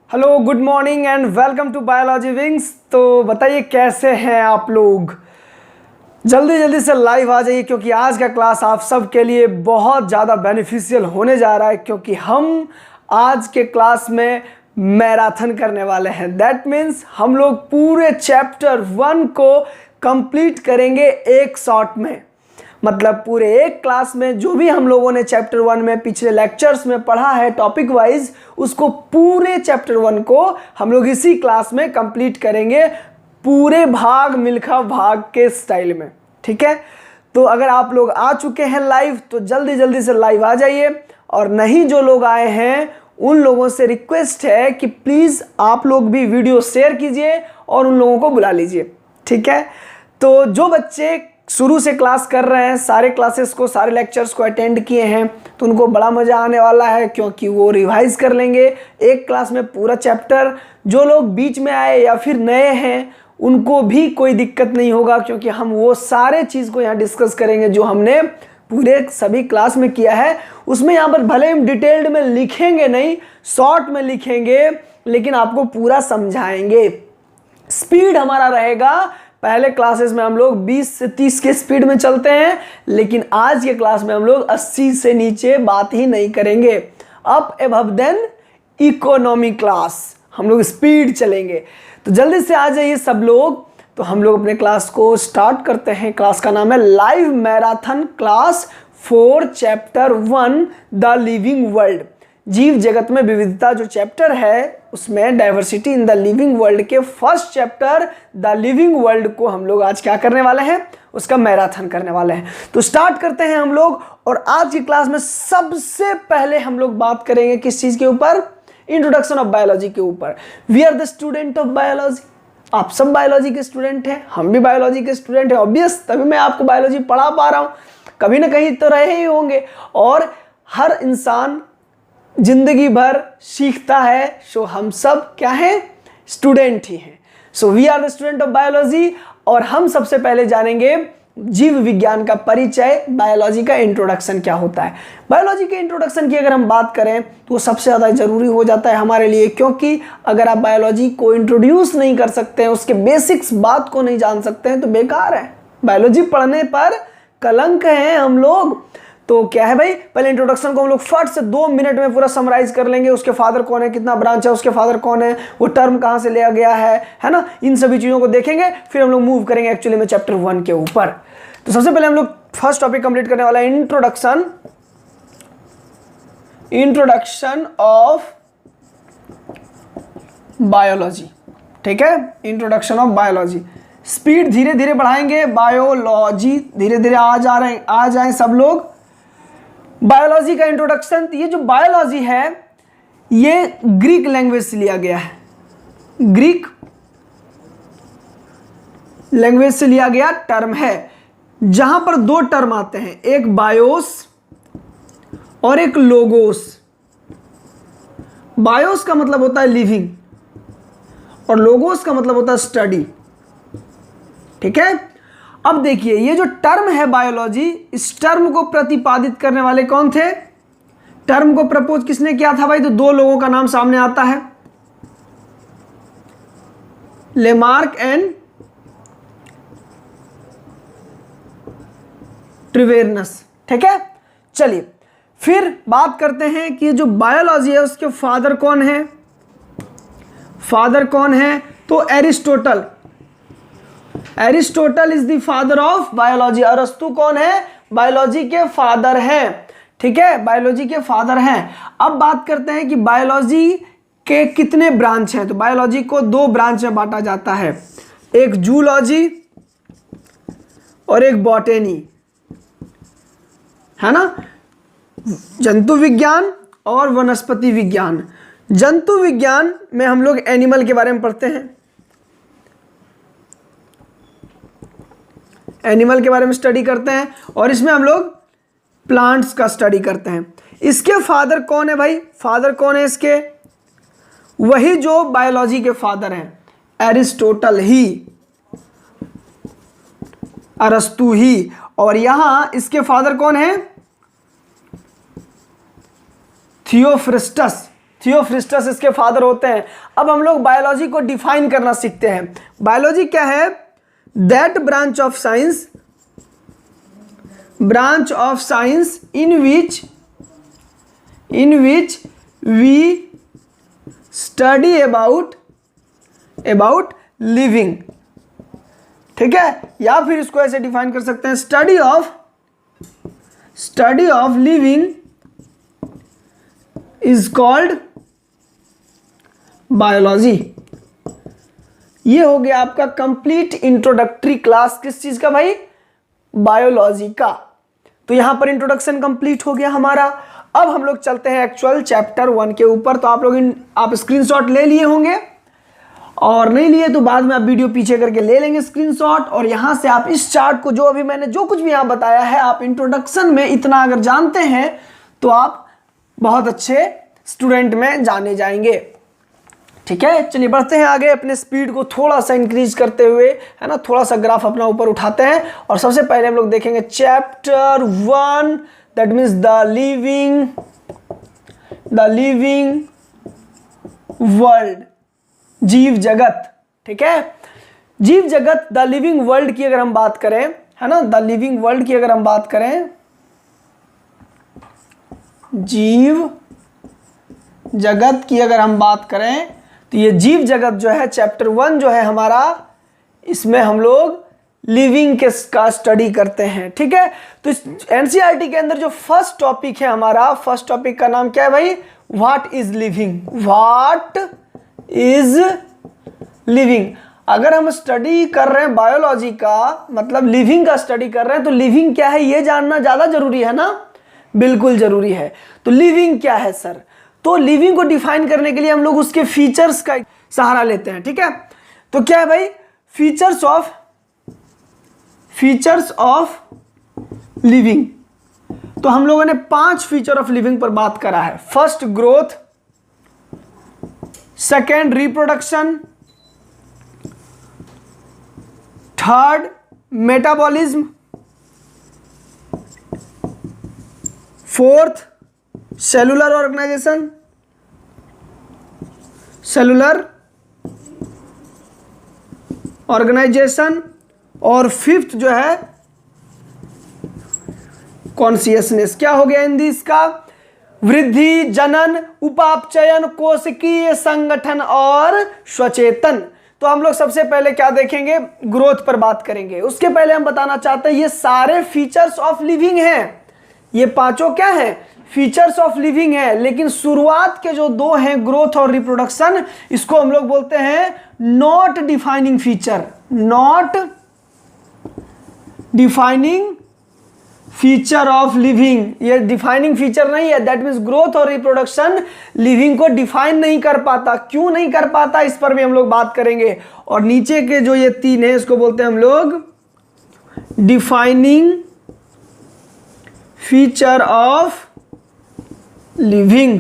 Hello, good morning and welcome to biology wings. तो बताइए कैसे हैं आप लोग। जल्दी जल्दी से लाइव आ जाइए क्योंकि आज का क्लास आप सब के लिए बहुत ज़्यादा बेनिफिशियल होने जा रहा है, क्योंकि हम आज के क्लास में मैराथन करने वाले हैं। दैट मीन्स हम लोग पूरे चैप्टर 1 को कंप्लीट करेंगे एक शॉट में। मतलब पूरे एक क्लास में जो भी हम लोगों ने चैप्टर 1 में पिछले लेक्चर्स में पढ़ा है टॉपिक वाइज, उसको पूरे चैप्टर 1 को हम लोग इसी क्लास में कंप्लीट करेंगे, पूरे भाग मिल्खा भाग के स्टाइल में। ठीक है, तो अगर आप लोग आ चुके हैं लाइव तो जल्दी जल्दी से लाइव आ जाइए, और नहीं जो लोग आए हैं उन लोगों से रिक्वेस्ट है कि प्लीज़ आप लोग भी वीडियो शेयर कीजिए और उन लोगों को बुला लीजिए। ठीक है, तो जो बच्चे शुरू से क्लास कर रहे हैं, सारे क्लासेस को, सारे लेक्चर्स को अटेंड किए हैं, तो उनको बड़ा मज़ा आने वाला है क्योंकि वो रिवाइज कर लेंगे एक क्लास में पूरा चैप्टर। जो लोग बीच में आए या फिर नए हैं उनको भी कोई दिक्कत नहीं होगा, क्योंकि हम वो सारे चीज़ को यहाँ डिस्कस करेंगे जो हमने पूरे सभी क्लास में किया है। उसमें यहाँ पर भले हम डिटेल्ड में लिखेंगे नहीं, शॉर्ट में लिखेंगे, लेकिन आपको पूरा समझाएंगे। स्पीड हमारा रहेगा, पहले क्लासेस में हम लोग 20 से 30 के स्पीड में चलते हैं, लेकिन आज के क्लास में हम लोग 80 से नीचे बात ही नहीं करेंगे। Up above then economy class हम लोग स्पीड चलेंगे। तो जल्दी से आ जाइए सब लोग। तो हम लोग अपने क्लास को स्टार्ट करते हैं। क्लास का नाम है live marathon class 4 chapter 1 the living world. जीव जगत में विविधता जो चैप्टर है उसमें diversity in the living world के first chapter the living world को हम लोग आज क्या करने वाले हैं, उसका मैराथन करने वाले हैं। तो स्टार्ट करते हैं हम लोग। और आज की क्लास में सबसे पहले हम लोग बात करेंगे किस चीज के ऊपर, इंट्रोडक्शन ऑफ बायोलॉजी के ऊपर। We are the student of biology. आप सब बायोलॉजी के स्टूडेंट हैं, हम भी बायोलॉजी के स्टूडेंट हैं ऑब्वियस, तभी मैं आपको बायोलॉजी पढ़ा पा रहा हूं। कभी ना कहीं तो रहे ही होंगे, और हर इंसान जिंदगी भर सीखता है। सो हम सब क्या हैं, स्टूडेंट ही हैं। So we are the student of biology. और हम सबसे पहले जानेंगे जीव विज्ञान का परिचय, बायोलॉजी का इंट्रोडक्शन क्या होता है। बायोलॉजी के इंट्रोडक्शन की अगर हम बात करें तो वो सबसे ज़्यादा ज़रूरी हो जाता है हमारे लिए, क्योंकि अगर आप बायोलॉजी को इंट्रोड्यूस नहीं कर सकते हैं, उसके बेसिक्स बात को नहीं जान सकते हैं, तो बेकार है। बायोलॉजी पढ़ने पर कलंक हैं हम लोग। तो क्या है भाई, पहले इंट्रोडक्शन को हम लोग फट से 2 मिनट में पूरा समराइज कर लेंगे। उसके फादर कौन है, कितना ब्रांच है, उसके फादर कौन है, वो टर्म कहाँ से लिया गया है ना, इन सभी चीज़ों को देखेंगे। फिर हम लोग मूव करेंगे एक्चुअली में चैप्टर 1 के ऊपर। तो सबसे पहले हम लोग फर्स्ट टॉपिक कंप्लीट करने वाला है इंट्रोडक्शन ऑफ बायोलॉजी। ठीक है, इंट्रोडक्शन ऑफ बायोलॉजी। स्पीड धीरे धीरे बढ़ाएंगे, बायोलॉजी धीरे धीरे आ जाए सब लोग। बायोलॉजी का इंट्रोडक्शन, ये जो बायोलॉजी है ये ग्रीक लैंग्वेज से लिया गया है। ग्रीक लैंग्वेज से लिया गया टर्म है, जहां पर 2 टर्म आते हैं, एक बायोस और एक लोगोस। बायोस का मतलब होता है लिविंग और लोगोस का मतलब होता है स्टडी। ठीक है, अब देखिए ये जो टर्म है बायोलॉजी, इस टर्म को प्रतिपादित करने वाले कौन थे, टर्म को प्रपोज किसने किया था भाई, तो 2 लोगों का नाम सामने आता है, लेमार्क एंड ट्रिवेरनस। ठीक है, चलिए फिर बात करते हैं कि जो बायोलॉजी है उसके फादर कौन है। फादर कौन है, तो Aristotle. Aristotle is the father of biology. अरस्तु कौन है, बायोलॉजी के फादर हैं। ठीक है, बायोलॉजी के फादर हैं। अब बात करते हैं कि बायोलॉजी के कितने ब्रांच हैं। तो बायोलॉजी को 2 ब्रांच में बांटा जाता है, एक जूलॉजी और एक बॉटेनी, है ना, जंतु विज्ञान और वनस्पति विज्ञान। जंतु विज्ञान में हम लोग एनिमल के बारे में पढ़ते हैं, एनिमल के बारे में स्टडी करते हैं, और इसमें हम लोग प्लांट्स का स्टडी करते हैं। इसके फादर कौन है भाई, फादर कौन है इसके, वही जो बायोलॉजी के फादर हैं, एरिस्टोटल ही, अरस्तु ही। और यहां इसके फादर कौन है, थियोफ्रिस्टस। थियोफ्रिस्टस इसके फादर होते हैं। अब हम लोग बायोलॉजी को डिफाइन करना सीखते हैं। बायोलॉजी क्या है? That branch of science in which we study about living. ठीक है, या फिर इसको ऐसे डिफाइन कर सकते हैं, study of living is called biology. ये हो गया आपका कंप्लीट इंट्रोडक्टरी क्लास। किस चीज का भाई? बायोलॉजी का। तो यहां पर इंट्रोडक्शन कंप्लीट हो गया हमारा। अब हम लोग चलते हैं एक्चुअल चैप्टर 1 के ऊपर। तो आप स्क्रीनशॉट ले लिए होंगे, और नहीं लिए तो बाद में आप वीडियो पीछे करके ले लेंगे स्क्रीनशॉट, और यहां से आप इस चार्ट को, जो अभी मैंने जो कुछ भी यहां बताया है, आप इंट्रोडक्शन में इतना अगर जानते हैं तो आप बहुत अच्छे स्टूडेंट में जाने जाएंगे। ठीक है, चलिए बढ़ते हैं आगे, अपने स्पीड को थोड़ा सा इंक्रीज करते हुए, है ना, थोड़ा सा ग्राफ अपना ऊपर उठाते हैं। और सबसे पहले हम लोग देखेंगे chapter 1, that means the living world, जीव जगत। ठीक है, जीव जगत, द लिविंग वर्ल्ड की अगर हम बात करें, है ना, द लिविंग वर्ल्ड की अगर हम बात करें, जीव जगत की अगर हम बात करें, तो ये जीव जगत जो है चैप्टर 1 जो है हमारा, इसमें हम लोग लिविंग के का स्टडी करते हैं। ठीक है, तो इस एनसीईआरटी के अंदर जो फर्स्ट टॉपिक है हमारा, फर्स्ट टॉपिक का नाम क्या है भाई? What is living. What is living. अगर हम स्टडी कर रहे हैं बायोलॉजी का, मतलब लिविंग का स्टडी कर रहे हैं, तो लिविंग क्या है ये जानना ज्यादा जरूरी है ना? बिल्कुल जरूरी है। तो लिविंग क्या है सर? तो लिविंग को डिफाइन करने के लिए हम लोग उसके फीचर्स का सहारा लेते हैं। ठीक है, तो क्या है भाई? Features of living. तो हम लोगों ने 5 फीचर ऑफ लिविंग पर बात करा है। First growth, second reproduction, third metabolism, fourth cellular organisation, और फिफ्थ जो है कॉन्शियसनेस। क्या हो गया हिंदी इसका? वृद्धि, जनन, उपापचयन, कोशिकीय संगठन और स्वचेतन। तो हम लोग सबसे पहले क्या देखेंगे? ग्रोथ पर बात करेंगे। उसके पहले हम बताना चाहते हैं ये सारे फीचर्स ऑफ लिविंग हैं। ये पांचों क्या है? फीचर्स ऑफ लिविंग है। लेकिन शुरुआत के जो 2 हैं, ग्रोथ और रिप्रोडक्शन, इसको हम लोग बोलते हैं not defining feature. Not defining feature of living. ये डिफाइनिंग फीचर नहीं है। दैट मीन्स ग्रोथ और रिप्रोडक्शन लिविंग को डिफाइन नहीं कर पाता। क्यों नहीं कर पाता, इस पर भी हम लोग बात करेंगे। और नीचे के जो ये 3 है, इसको बोलते हैं हम लोग defining feature of living.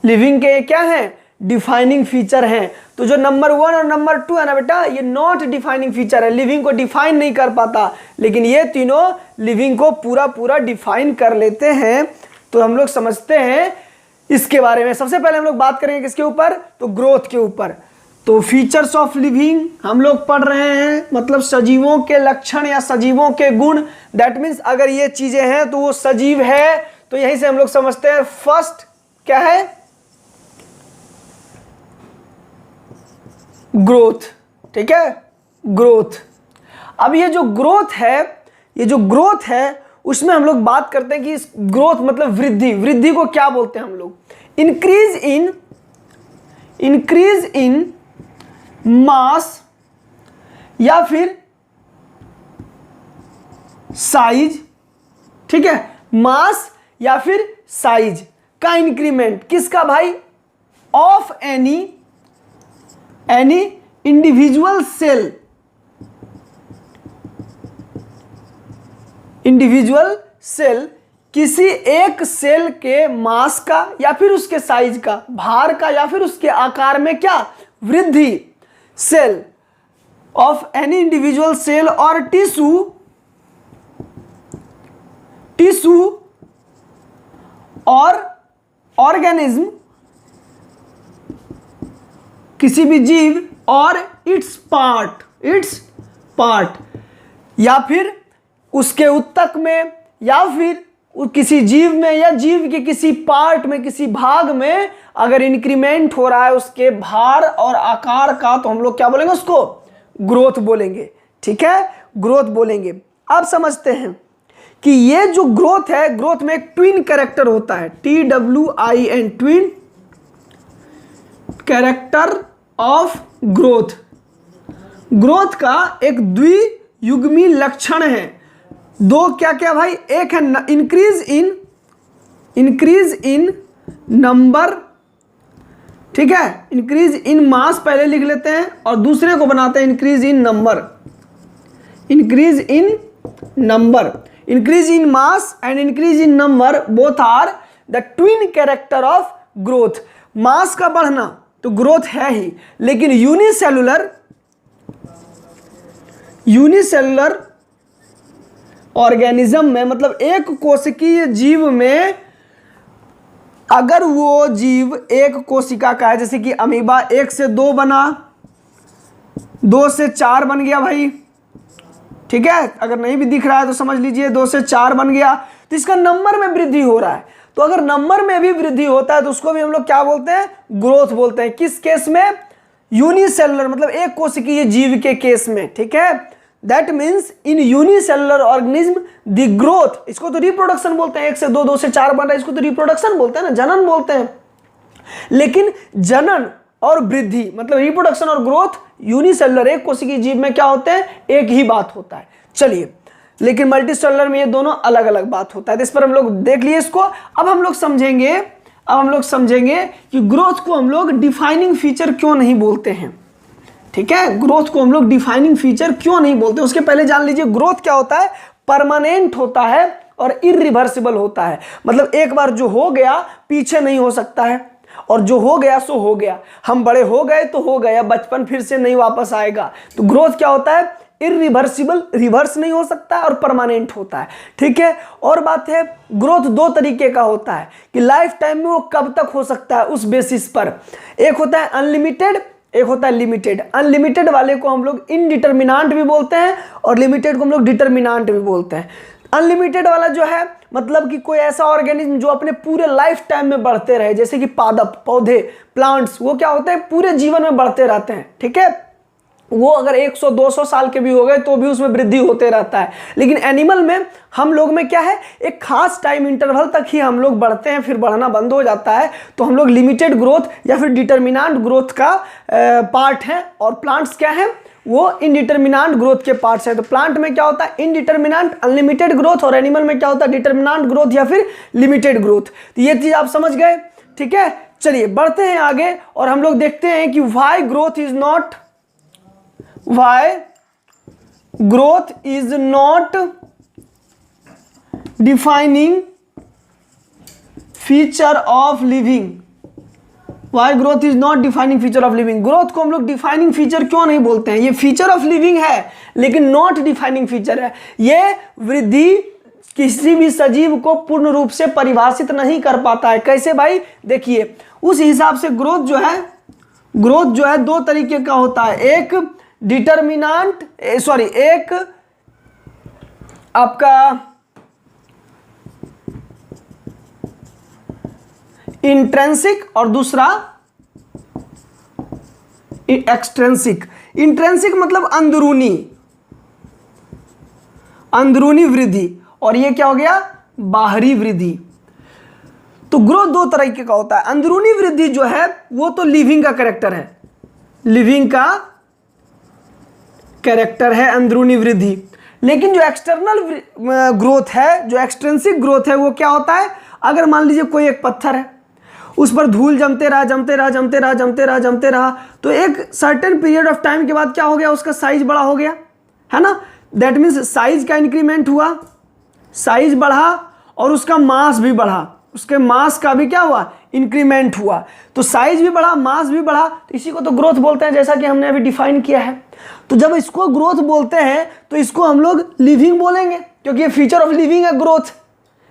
Living के क्या है? डिफाइनिंग फीचर हैं। तो जो नंबर 1 और नंबर 2 है ना बेटा, ये नॉट डिफाइनिंग फीचर है, लिविंग को डिफाइन नहीं कर पाता। लेकिन ये तीनों लिविंग को पूरा डिफाइन कर लेते हैं। तो हम लोग समझते हैं इसके बारे में। सबसे पहले हम लोग बात करेंगे किसके ऊपर? तो ग्रोथ के ऊपर। तो फीचर्स ऑफ लिविंग हम लोग पढ़ रहे हैं, मतलब सजीवों के लक्षण या सजीवों के गुण। दैट मीन्स अगर ये चीजें हैं तो वो सजीव है। तो यहीं से हम लोग समझते हैं फर्स्ट क्या है? ग्रोथ। ठीक है, ग्रोथ। अब ये जो ग्रोथ है, उसमें हम लोग बात करते हैं कि इस ग्रोथ मतलब वृद्धि। वृद्धि को क्या बोलते हैं हम लोग? इंक्रीज इन मास या फिर साइज। ठीक है, मास या फिर साइज का इंक्रीमेंट। किसका भाई? ऑफ एनी इंडिविजुअल सेल, किसी एक सेल के मास का या फिर उसके साइज का, भार का या फिर उसके आकार में क्या? वृद्धि। Cell of any individual cell और टिश्यू और ऑर्गेनिज्म किसी भी जीव और इट्स पार्ट या फिर उसके उत्तक में या फिर किसी जीव में या जीव के किसी पार्ट में, किसी भाग में अगर इंक्रीमेंट हो रहा है उसके भार और आकार का, तो हम लोग क्या बोलेंगे? उसको ग्रोथ बोलेंगे। ठीक है, ग्रोथ बोलेंगे। अब समझते हैं कि ये जो ग्रोथ है, ग्रोथ में एक ट्विन कैरेक्टर होता है, TWIN, twin character of growth. Growth का एक द्वियुग्मी लक्षण है। दो क्या क्या भाई? एक है इंक्रीज इन नंबर, ठीक है, इंक्रीज इन मास पहले लिख लेते हैं और दूसरे को बनाते हैं increase in number. Increase in mass and increase in number both are the twin character of growth. Mass का बढ़ना तो ग्रोथ है ही, लेकिन यूनिसेलुलर ऑर्गेनिज्म में, मतलब एक कोशिकीय जीव में, अगर वो जीव एक कोशिका का है, जैसे कि अमीबा 1 से 2 बना, 2 से 4 बन गया भाई। ठीक है, अगर नहीं भी दिख रहा है तो समझ लीजिए 2 से 4 बन गया, तो इसका नंबर में वृद्धि हो रहा है। तो अगर नंबर में भी वृद्धि होता है तो उसको भी हम लोग क्या बोलते हैं? ग्रोथ बोलते हैं। किस केस में? यूनिसेलुलर, मतलब एक कोशिकीय जीव के केस में। ठीक है, that means in unicellular organism the growth, इसको तो रिप्रोडक्शन बोलते हैं। 1 से 2, 2 से 4 बन रहा है, इसको तो रिप्रोडक्शन बोलते हैं ना, जनन बोलते हैं। लेकिन जनन और वृद्धि, मतलब रिप्रोडक्शन और ग्रोथ, यूनिसेलुलर एक कोशिकीय जीव में क्या होते हैं? एक ही बात होता है। चलिए, लेकिन मल्टीसेलुलर में ये दोनों अलग अलग बात होता है। तो इस पर हम लोग देख लिए इसको। अब हम लोग समझेंगे कि ग्रोथ को हम लोग डिफाइनिंग फीचर क्यों नहीं बोलते हैं। ठीक है, ग्रोथ को हम लोग डिफाइनिंग फीचर क्यों नहीं बोलते? उसके पहले जान लीजिए ग्रोथ क्या होता है। परमानेंट होता है और इरिवर्सिबल होता है, मतलब एक बार जो हो गया पीछे नहीं हो सकता है, और जो हो गया सो हो गया। हम बड़े हो गए तो हो गया, बचपन फिर से नहीं वापस आएगा। तो ग्रोथ क्या होता है? इरिवर्सिबल, रिवर्स नहीं हो सकता है और परमानेंट होता है। ठीक है, और बात है ग्रोथ 2 तरीके का होता है कि लाइफ टाइम में वो कब तक हो सकता है उस बेसिस पर। एक होता है अनलिमिटेड, एक होता है लिमिटेड। अनलिमिटेड वाले को हम लोग इनडिटर्मिनांट भी बोलते हैं और लिमिटेड को हम लोग डिटर्मिनांट भी बोलते हैं। अनलिमिटेड वाला जो है, मतलब कि कोई ऐसा ऑर्गेनिज्म जो अपने पूरे लाइफ टाइम में बढ़ते रहे, जैसे कि पादप, पौधे, प्लांट्स, वो क्या होते हैं? पूरे जीवन में बढ़ते रहते हैं। ठीक है, वो अगर 100-200 साल के भी हो गए तो भी उसमें वृद्धि होते रहता है। लेकिन एनिमल में, हम लोग में क्या है? एक खास टाइम इंटरवल तक ही हम लोग बढ़ते हैं, फिर बढ़ना बंद हो जाता है। तो हम लोग लिमिटेड ग्रोथ या फिर डिटर्मिनांट ग्रोथ का पार्ट है, और प्लांट्स क्या है? वो इनडिटर्मिनांट ग्रोथ के पार्ट्स है। तो प्लांट में क्या होता है? इनडिटर्मिनांट, अनलिमिटेड ग्रोथ, और एनिमल में क्या होता है? डिटर्मिनांट ग्रोथ या फिर लिमिटेड ग्रोथ। तो ये चीज आप समझ गए। ठीक है, चलिए बढ़ते हैं आगे और हम लोग देखते हैं कि why growth is not defining feature of living. Why growth is not defining feature of living. Growth को हम लोग डिफाइनिंग फीचर क्यों नहीं बोलते हैं? ये फीचर ऑफ लिविंग है लेकिन नॉट डिफाइनिंग फीचर है। ये वृद्धि किसी भी सजीव को पूर्ण रूप से परिभाषित नहीं कर पाता है। कैसे भाई? देखिए, उस हिसाब से ग्रोथ जो है 2 तरीके का होता है। एक डिटर्मिनांट, एक आपका इंट्रिंसिक और दूसरा एक्सट्रिंसिक। इंट्रिंसिक मतलब अंदरूनी वृद्धि, और ये क्या हो गया? बाहरी वृद्धि। तो ग्रोथ 2 तरीके का होता है। अंदरूनी वृद्धि जो है वो तो लिविंग का कैरेक्टर है, लिविंग का कैरेक्टर है अंदरूनी वृद्धि। लेकिन जो एक्सटर्नल ग्रोथ है, जो एक्सट्रिंसिक ग्रोथ है, वो क्या होता है? अगर मान लीजिए कोई एक पत्थर है, उस पर धूल जमते रहा, तो एक सर्टेन पीरियड ऑफ टाइम के बाद क्या हो गया? उसका साइज बड़ा हो गया, है ना? दैट मीन्स साइज का इंक्रीमेंट हुआ, साइज बढ़ा और उसका मास भी बढ़ा, उसके मास का भी क्या हुआ? इंक्रीमेंट हुआ। तो साइज भी बढ़ा, मास भी बढ़ा, तो इसी को तो ग्रोथ बोलते हैं, जैसा कि हमने अभी डिफाइन किया है। तो जब इसको ग्रोथ बोलते हैं तो इसको हम लोग लिविंग बोलेंगे, क्योंकि ये फीचर ऑफ लिविंग है ग्रोथ।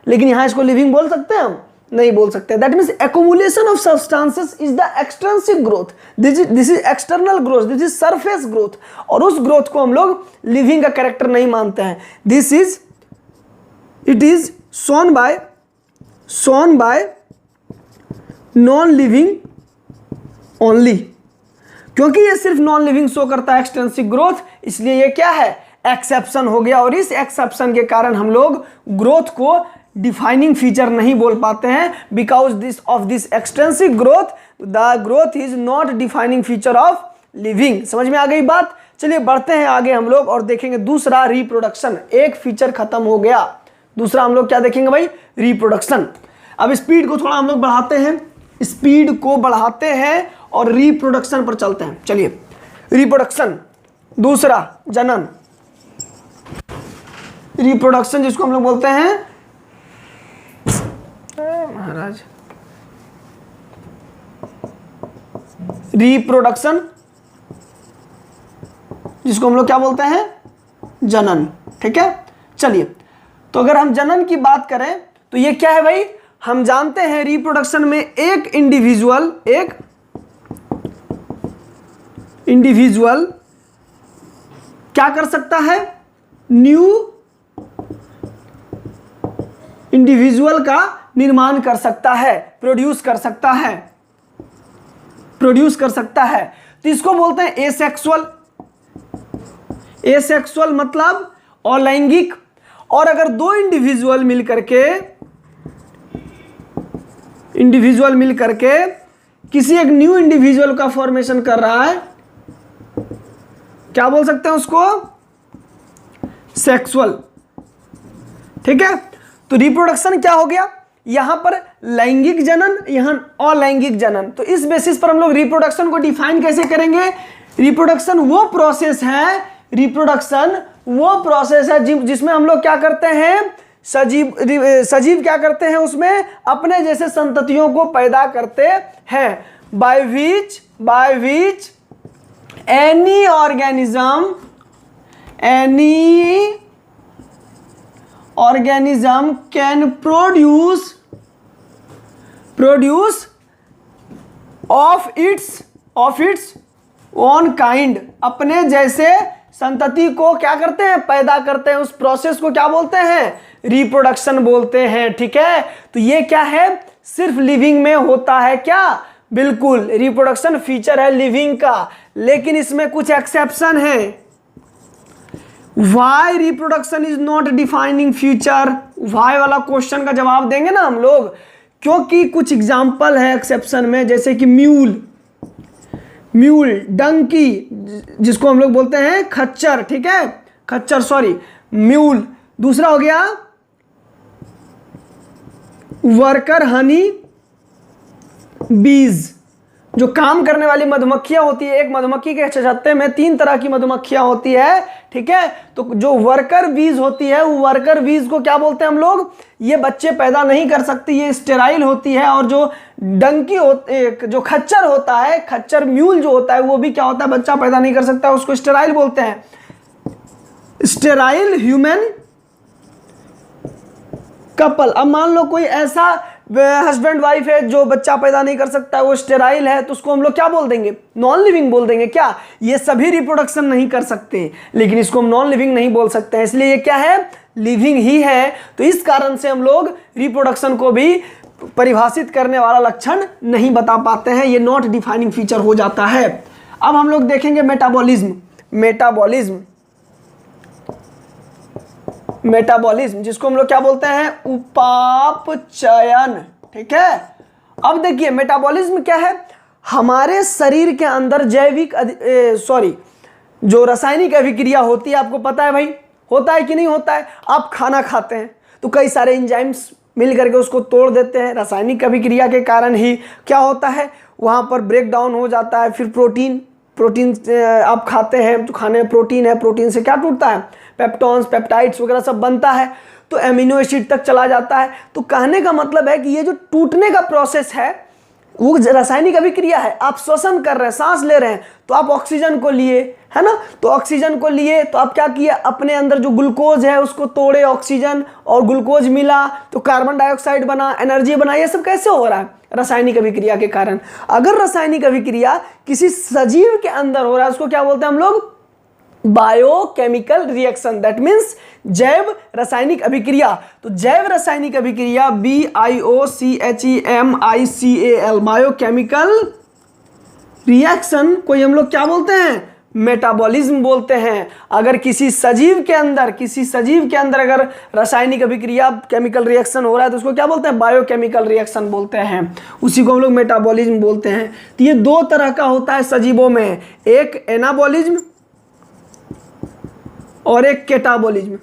लेकिन यहाँ इसको लिविंग बोल सकते हैं हम? नहीं बोल सकते। That means accumulation of substances is the extensive growth, this is external growth, this is surface growth, और उस ग्रोथ को हम लोग लिविंग का कैरेक्टर नहीं मानते हैं। This is it is shown by non living only, क्योंकि ये सिर्फ नॉन लिविंग शो करता है एक्सटेंसिव ग्रोथ, इसलिए ये क्या है, एक्सेप्शन हो गया। और इस एक्सेप्शन के कारण हम लोग ग्रोथ को डिफाइनिंग फीचर नहीं बोल पाते हैं, because this extensive growth the growth is not defining feature of living. समझ में आ गई बात। चलिए बढ़ते हैं आगे हम लोग और देखेंगे दूसरा रिप्रोडक्शन। एक फीचर खत्म हो गया, दूसरा हम लोग क्या देखेंगे भाई, रिप्रोडक्शन। अब स्पीड को थोड़ा हम लोग बढ़ाते हैं, स्पीड को बढ़ाते हैं और रिप्रोडक्शन पर चलते हैं। चलिए रिप्रोडक्शन, दूसरा जनन, रिप्रोडक्शन जिसको हम लोग बोलते हैं महाराज रिप्रोडक्शन, जिसको हम लोग क्या बोलते हैं, जनन। ठीक है, चलिए तो अगर हम जनन की बात करें तो ये क्या है भाई, हम जानते हैं रिप्रोडक्शन में एक इंडिविजुअल क्या कर सकता है, न्यू इंडिविजुअल का निर्माण कर सकता है, प्रोड्यूस कर सकता है। तो इसको बोलते हैं एसेक्सुअल। एसेक्सुअल मतलब अलैंगिक। और अगर दो इंडिविजुअल मिल करके किसी एक न्यू इंडिविजुअल का फॉर्मेशन कर रहा है, क्या बोल सकते हैं उसको, सेक्सुअल। ठीक है, तो रिप्रोडक्शन क्या हो गया, यहां पर लैंगिक जनन, यहां अलैंगिक जनन। तो इस बेसिस पर हम लोग रिप्रोडक्शन को डिफाइन कैसे करेंगे, रिप्रोडक्शन वो प्रोसेस है जिसमें हम लोग क्या करते हैं, सजीव क्या करते हैं, उसमें अपने जैसे संततियों को पैदा करते हैं। By which any organism can produce of its own kind, अपने जैसे संतति को क्या करते हैं, पैदा करते हैं। उस प्रोसेस को क्या बोलते हैं, रिप्रोडक्शन बोलते हैं। ठीक है, तो ये क्या है, सिर्फ लिविंग में होता है क्या, बिल्कुल रिप्रोडक्शन फीचर है लिविंग का, लेकिन इसमें कुछ एक्सेप्शन है। Why reproduction is not defining future, why वाला क्वेश्चन का जवाब देंगे ना हम लोग, क्योंकि कुछ एग्जाम्पल है एक्सेप्शन में, जैसे कि म्यूल, डंकी जिसको हम लोग बोलते हैं खच्चर। ठीक है, खच्चर सॉरी म्यूल। दूसरा हो गया वर्कर हनी बीज, जो काम करने वाली मधुमक्खियां होती है। एक मधुमक्खी के छत्ते में 3 तरह की मधुमक्खियां होती है। ठीक है, तो जो वर्कर बीज होती है, वो वर्कर बीज को क्या बोलते हैं हम लोग, ये बच्चे पैदा नहीं कर सकती, ये स्टेराइल होती है। और जो डंकी जो खच्चर होता है, खच्चर म्यूल जो होता है, वो भी क्या होता है, बच्चा पैदा नहीं कर सकता, उसको स्टेराइल बोलते हैं। Sterile human couple. अब मान लो कोई ऐसा हस्बैंड वाइफ है जो बच्चा पैदा नहीं कर सकता, वो स्टेराइल है, तो उसको हम लोग क्या बोल देंगे, नॉन लिविंग बोल देंगे। क्या ये सभी रिप्रोडक्शन नहीं कर सकते, लेकिन इसको हम नॉन लिविंग नहीं बोल सकते हैं, इसलिए ये क्या है, लिविंग ही है। तो इस कारण से हम लोग रिप्रोडक्शन को भी परिभाषित करने वाला लक्षण नहीं बता पाते हैं, ये नॉट डिफाइनिंग फीचर हो जाता है। अब हम लोग देखेंगे मेटाबॉलिज्म, जिसको हम लोग क्या बोलते हैं, उपापचयन। ठीक है, अब देखिए मेटाबॉलिज्म क्या है, हमारे शरीर के अंदर जो रासायनिक अभिक्रिया होती है, आपको पता है भाई, होता है कि नहीं होता है। आप खाना खाते हैं तो कई सारे एंजाइम्स मिल करके उसको तोड़ देते हैं, रासायनिक अभिक्रिया के कारण ही क्या होता है, वहाँ पर ब्रेक डाउन हो जाता है। फिर प्रोटीन आप खाते हैं तो खाने में प्रोटीन है, प्रोटीन से क्या टूटता है, पेप्टॉन्स, पेप्टाइड्स वगैरह सब बनता है, तो एमिनो एसिड तक चला जाता है। तो कहने का मतलब है कि ये जो टूटने का प्रोसेस है, वो रासायनिक अभिक्रिया है, आप श्वसन कर रहे हैं, सांस ले रहे हैं, तो आप ऑक्सीजन को लिए, है ना, तो ऑक्सीजन को लिए तो आप क्या किया, अपने अंदर जो ग्लूकोज है उसको तोड़े ऑक्सीजन, और ग्लूकोज मिला तो कार्बन डाइऑक्साइड बना, एनर्जी बना। ये सब कैसे हो रहा है? रासायनिक अभिक्रिया के कारण। अगर रासायनिक अभिक्रिया किसी सजीव के अंदर हो रहा है उसको क्या बोलते हैं हम लोग? बायोकेमिकल रिएक्शन, दैट मीन्स जैव रासायनिक अभिक्रिया। तो जैव रासायनिक अभिक्रिया BIOCHEMICAL, बायोकेमिकल रिएक्शन को हम लोग क्या बोलते हैं? मेटाबॉलिज्म बोलते हैं। अगर किसी सजीव के अंदर अगर रासायनिक अभिक्रिया केमिकल रिएक्शन हो रहा है तो उसको क्या बोलते हैं? बायोकेमिकल रिएक्शन बोलते हैं, उसी को हम लोग मेटाबॉलिज्म बोलते हैं। तो ये दो तरह का होता है सजीवों में, एक एनाबॉलिज्म और एक कैटाबॉलिज्म।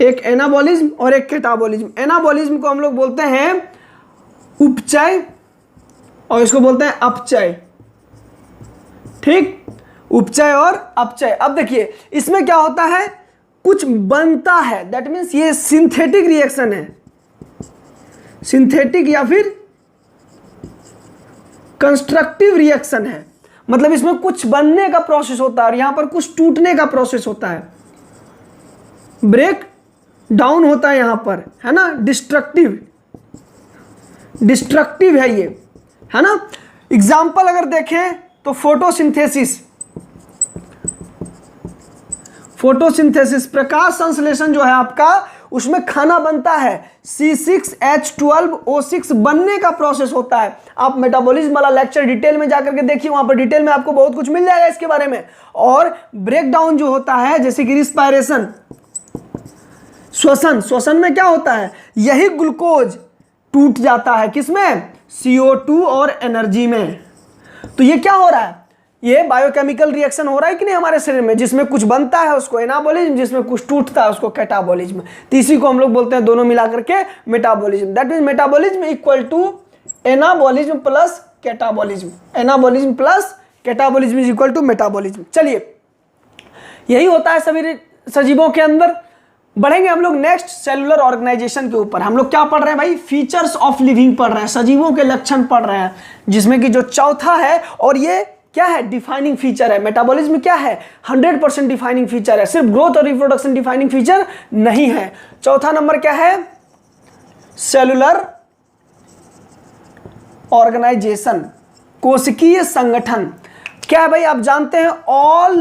एक एनाबॉलिज्म और एक कैटाबॉलिज्म। एनाबॉलिज्म को हम लोग बोलते हैं उपचय और इसको बोलते हैं अपचय। ठीक, उपचय और अपचय। अब देखिए इसमें क्या होता है, कुछ बनता है, दैट मीन्स ये सिंथेटिक रिएक्शन है, सिंथेटिक या फिर कंस्ट्रक्टिव रिएक्शन है। मतलब इसमें कुछ बनने का प्रोसेस होता है और यहां पर कुछ टूटने का प्रोसेस होता है, ब्रेक डाउन होता है यहां पर, है ना, डिस्ट्रक्टिव है ये, है ना। एग्जाम्पल अगर देखें तो फोटोसिंथेसिस प्रकाश संश्लेषण जो है आपका, उसमें खाना बनता है, C6H12O6 बनने का प्रोसेस होता है। आप मेटाबॉलिज्म वाला लेक्चर डिटेल में जाकर के देखिए, वहां पर डिटेल में आपको बहुत कुछ मिल जाएगा इसके बारे में। और ब्रेकडाउन जो होता है जैसे कि रिस्पायरेशन, श्वसन में क्या होता है, यही ग्लूकोज टूट जाता है किसमें? CO2 और एनर्जी में। तो ये क्या हो रहा है, ये बायोकेमिकल रिएक्शन हो रहा है कि नहीं हमारे शरीर में, जिसमें कुछ बनता है उसको एनाबॉलिज्म, जिसमें कुछ टूटता है उसको कैटाबॉलिज्म। तीसरी को हम लोग बोलते हैं दोनों मिला करके metabolism. That means metabolism equal to anabolism plus catabolism, anabolism plus catabolism is equal to metabolism. चलिए यही होता है सभी सजीवों के अंदर। बढ़ेंगे हम लोग नेक्स्ट सेलुलर ऑर्गेनाइजेशन के ऊपर। हम लोग क्या पढ़ रहे हैं भाई? फीचर्स ऑफ लिविंग पढ़ रहे हैं, सजीवों के लक्षण पढ़ रहे हैं, जिसमें कि जो चौथा है, और ये क्या है? डिफाइनिंग फीचर है। मेटाबॉलिज्म क्या है? 100% डिफाइनिंग फीचर है, सिर्फ ग्रोथ और रिप्रोडक्शन डिफाइनिंग फीचर नहीं है। चौथा नंबर क्या है? सेलुलर ऑर्गेनाइजेशन, कोशिकीय संगठन। क्या है भाई? आप जानते हैं all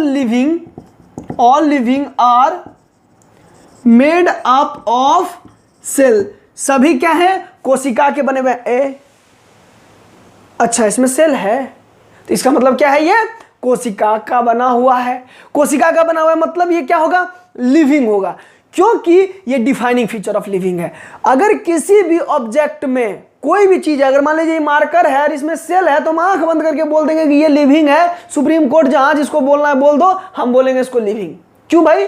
living are made up of cell. सभी क्या है? कोशिका के बने हुए। अच्छा इसमें सेल है तो इसका मतलब क्या है? ये कोशिका का बना हुआ है। कोशिका का बना हुआ है मतलब ये क्या होगा? लिविंग होगा, क्योंकि ये डिफाइनिंग फीचर ऑफ लिविंग है। अगर किसी भी ऑब्जेक्ट में कोई भी चीज है, अगर मान लीजिए मार्कर है और इसमें सेल है, तो हम आंख बंद करके बोल देंगे कि ये लिविंग है। सुप्रीम कोर्ट जहां जिसको बोलना है बोल दो, हम बोलेंगे इसको लिविंग। क्यों भाई?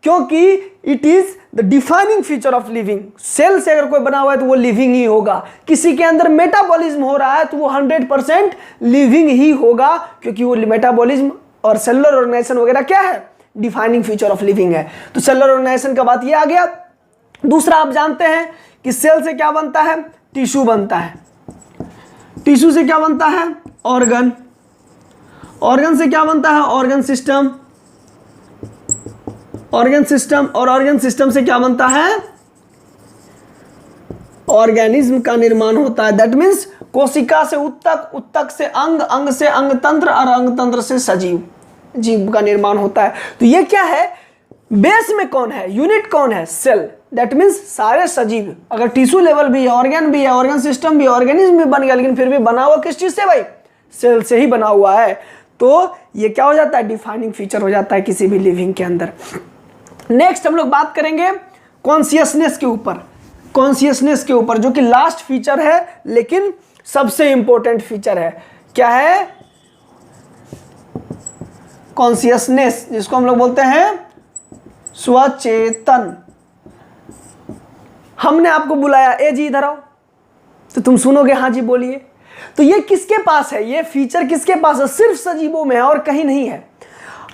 क्योंकि it is the defining feature of living. Cell से अगर कोई बना हुआ है तो वो लिविंग ही होगा। किसी के अंदर मेटाबॉलिज्म हो रहा है तो वो 100% लिविंग ही होगा, क्योंकि वो मेटाबॉलिज्म और सेलुलर ऑर्गेनाइजेशन वगैरह क्या है? डिफाइनिंग फीचर ऑफ लिविंग है। तो सेलुलर ऑर्गेनाइजेशन का बात ये आ गया। दूसरा आप जानते हैं कि सेल से क्या बनता है? टिश्यू बनता है। टिश्यू से क्या बनता है? ऑर्गन। ऑर्गन से क्या बनता है? Organ system. ऑर्गन सिस्टम, और ऑर्गन सिस्टम से क्या बनता है? ऑर्गेनिज्म का निर्माण होता है। दैट मीन्स कोशिका से उत्तक, उत्तक से अंग, अंग से अंग तंत्र, और अंग तंत्र से सजीव, जीव का निर्माण होता है। तो ये क्या है? बेस में कौन है? यूनिट कौन है? सेल। दैट मीन्स सारे सजीव, अगर टिश्यू लेवल भी है, ऑर्गन भी है, ऑर्गन सिस्टम भी, ऑर्गेनिज्म भी बन गया, लेकिन फिर भी बना हुआ किस चीज से भाई? सेल से ही बना हुआ है। तो ये क्या हो जाता है? डिफाइनिंग फीचर हो जाता है किसी भी लिविंग के अंदर। नेक्स्ट हम लोग बात करेंगे कॉन्शियसनेस के ऊपर। कॉन्शियसनेस के ऊपर जो कि लास्ट फीचर है लेकिन सबसे इंपॉर्टेंट फीचर है। क्या है? कॉन्शियसनेस, जिसको हम लोग बोलते हैं स्वचेतन। हमने आपको बुलाया, ए जी इधर आओ, तो तुम सुनोगे हाँ जी बोलिए। तो ये किसके पास है? ये फीचर किसके पास है? सिर्फ सजीवों में है और कहीं नहीं है।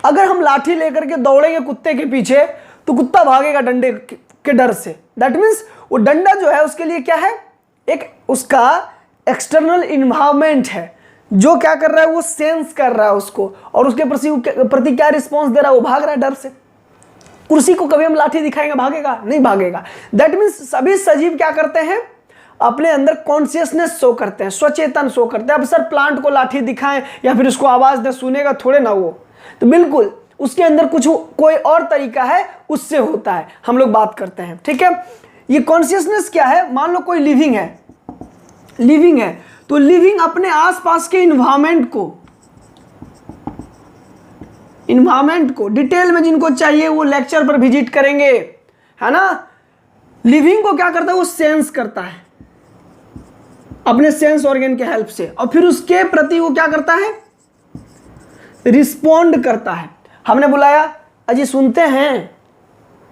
अगर हम लाठी लेकर के दौड़ेंगे कुत्ते के पीछे तो कुत्ता भागेगा डंडे के डर से। दैट मीन्स वो डंडा जो है उसके लिए क्या है? एक उसका एक्सटर्नल इन्वायरमेंट है जो क्या कर रहा है, वो सेंस कर रहा है उसको, और उसके प्रति क्या रिस्पॉन्स दे रहा है, वो भाग रहा है डर से। कुर्सी को कभी हम लाठी दिखाएंगे, भागेगा? नहीं भागेगा। दैट मीन्स सभी सजीव क्या करते हैं, अपने अंदर कॉन्शियसनेस शो करते हैं, स्वचेतन शो करते हैं। अब सर प्लांट को लाठी दिखाएं या फिर उसको आवाज दें, सुनेगा थोड़े ना वो, तो बिल्कुल उसके अंदर कुछ कोई और तरीका है, उससे होता है। हम लोग बात करते हैं, ठीक है। ये कॉन्शियसनेस क्या है, मान लो कोई लिविंग है, तो लिविंग अपने आसपास के इन्वायरमेंट को डिटेल में जिनको चाहिए वो लेक्चर पर विजिट करेंगे, है ना। लिविंग को क्या करता है, वो सेंस करता है अपने सेंस ऑर्गन के हेल्प से, और फिर उसके प्रति वो क्या करता है, रिस्पॉन्ड करता है। हमने बुलाया, अजी सुनते हैं,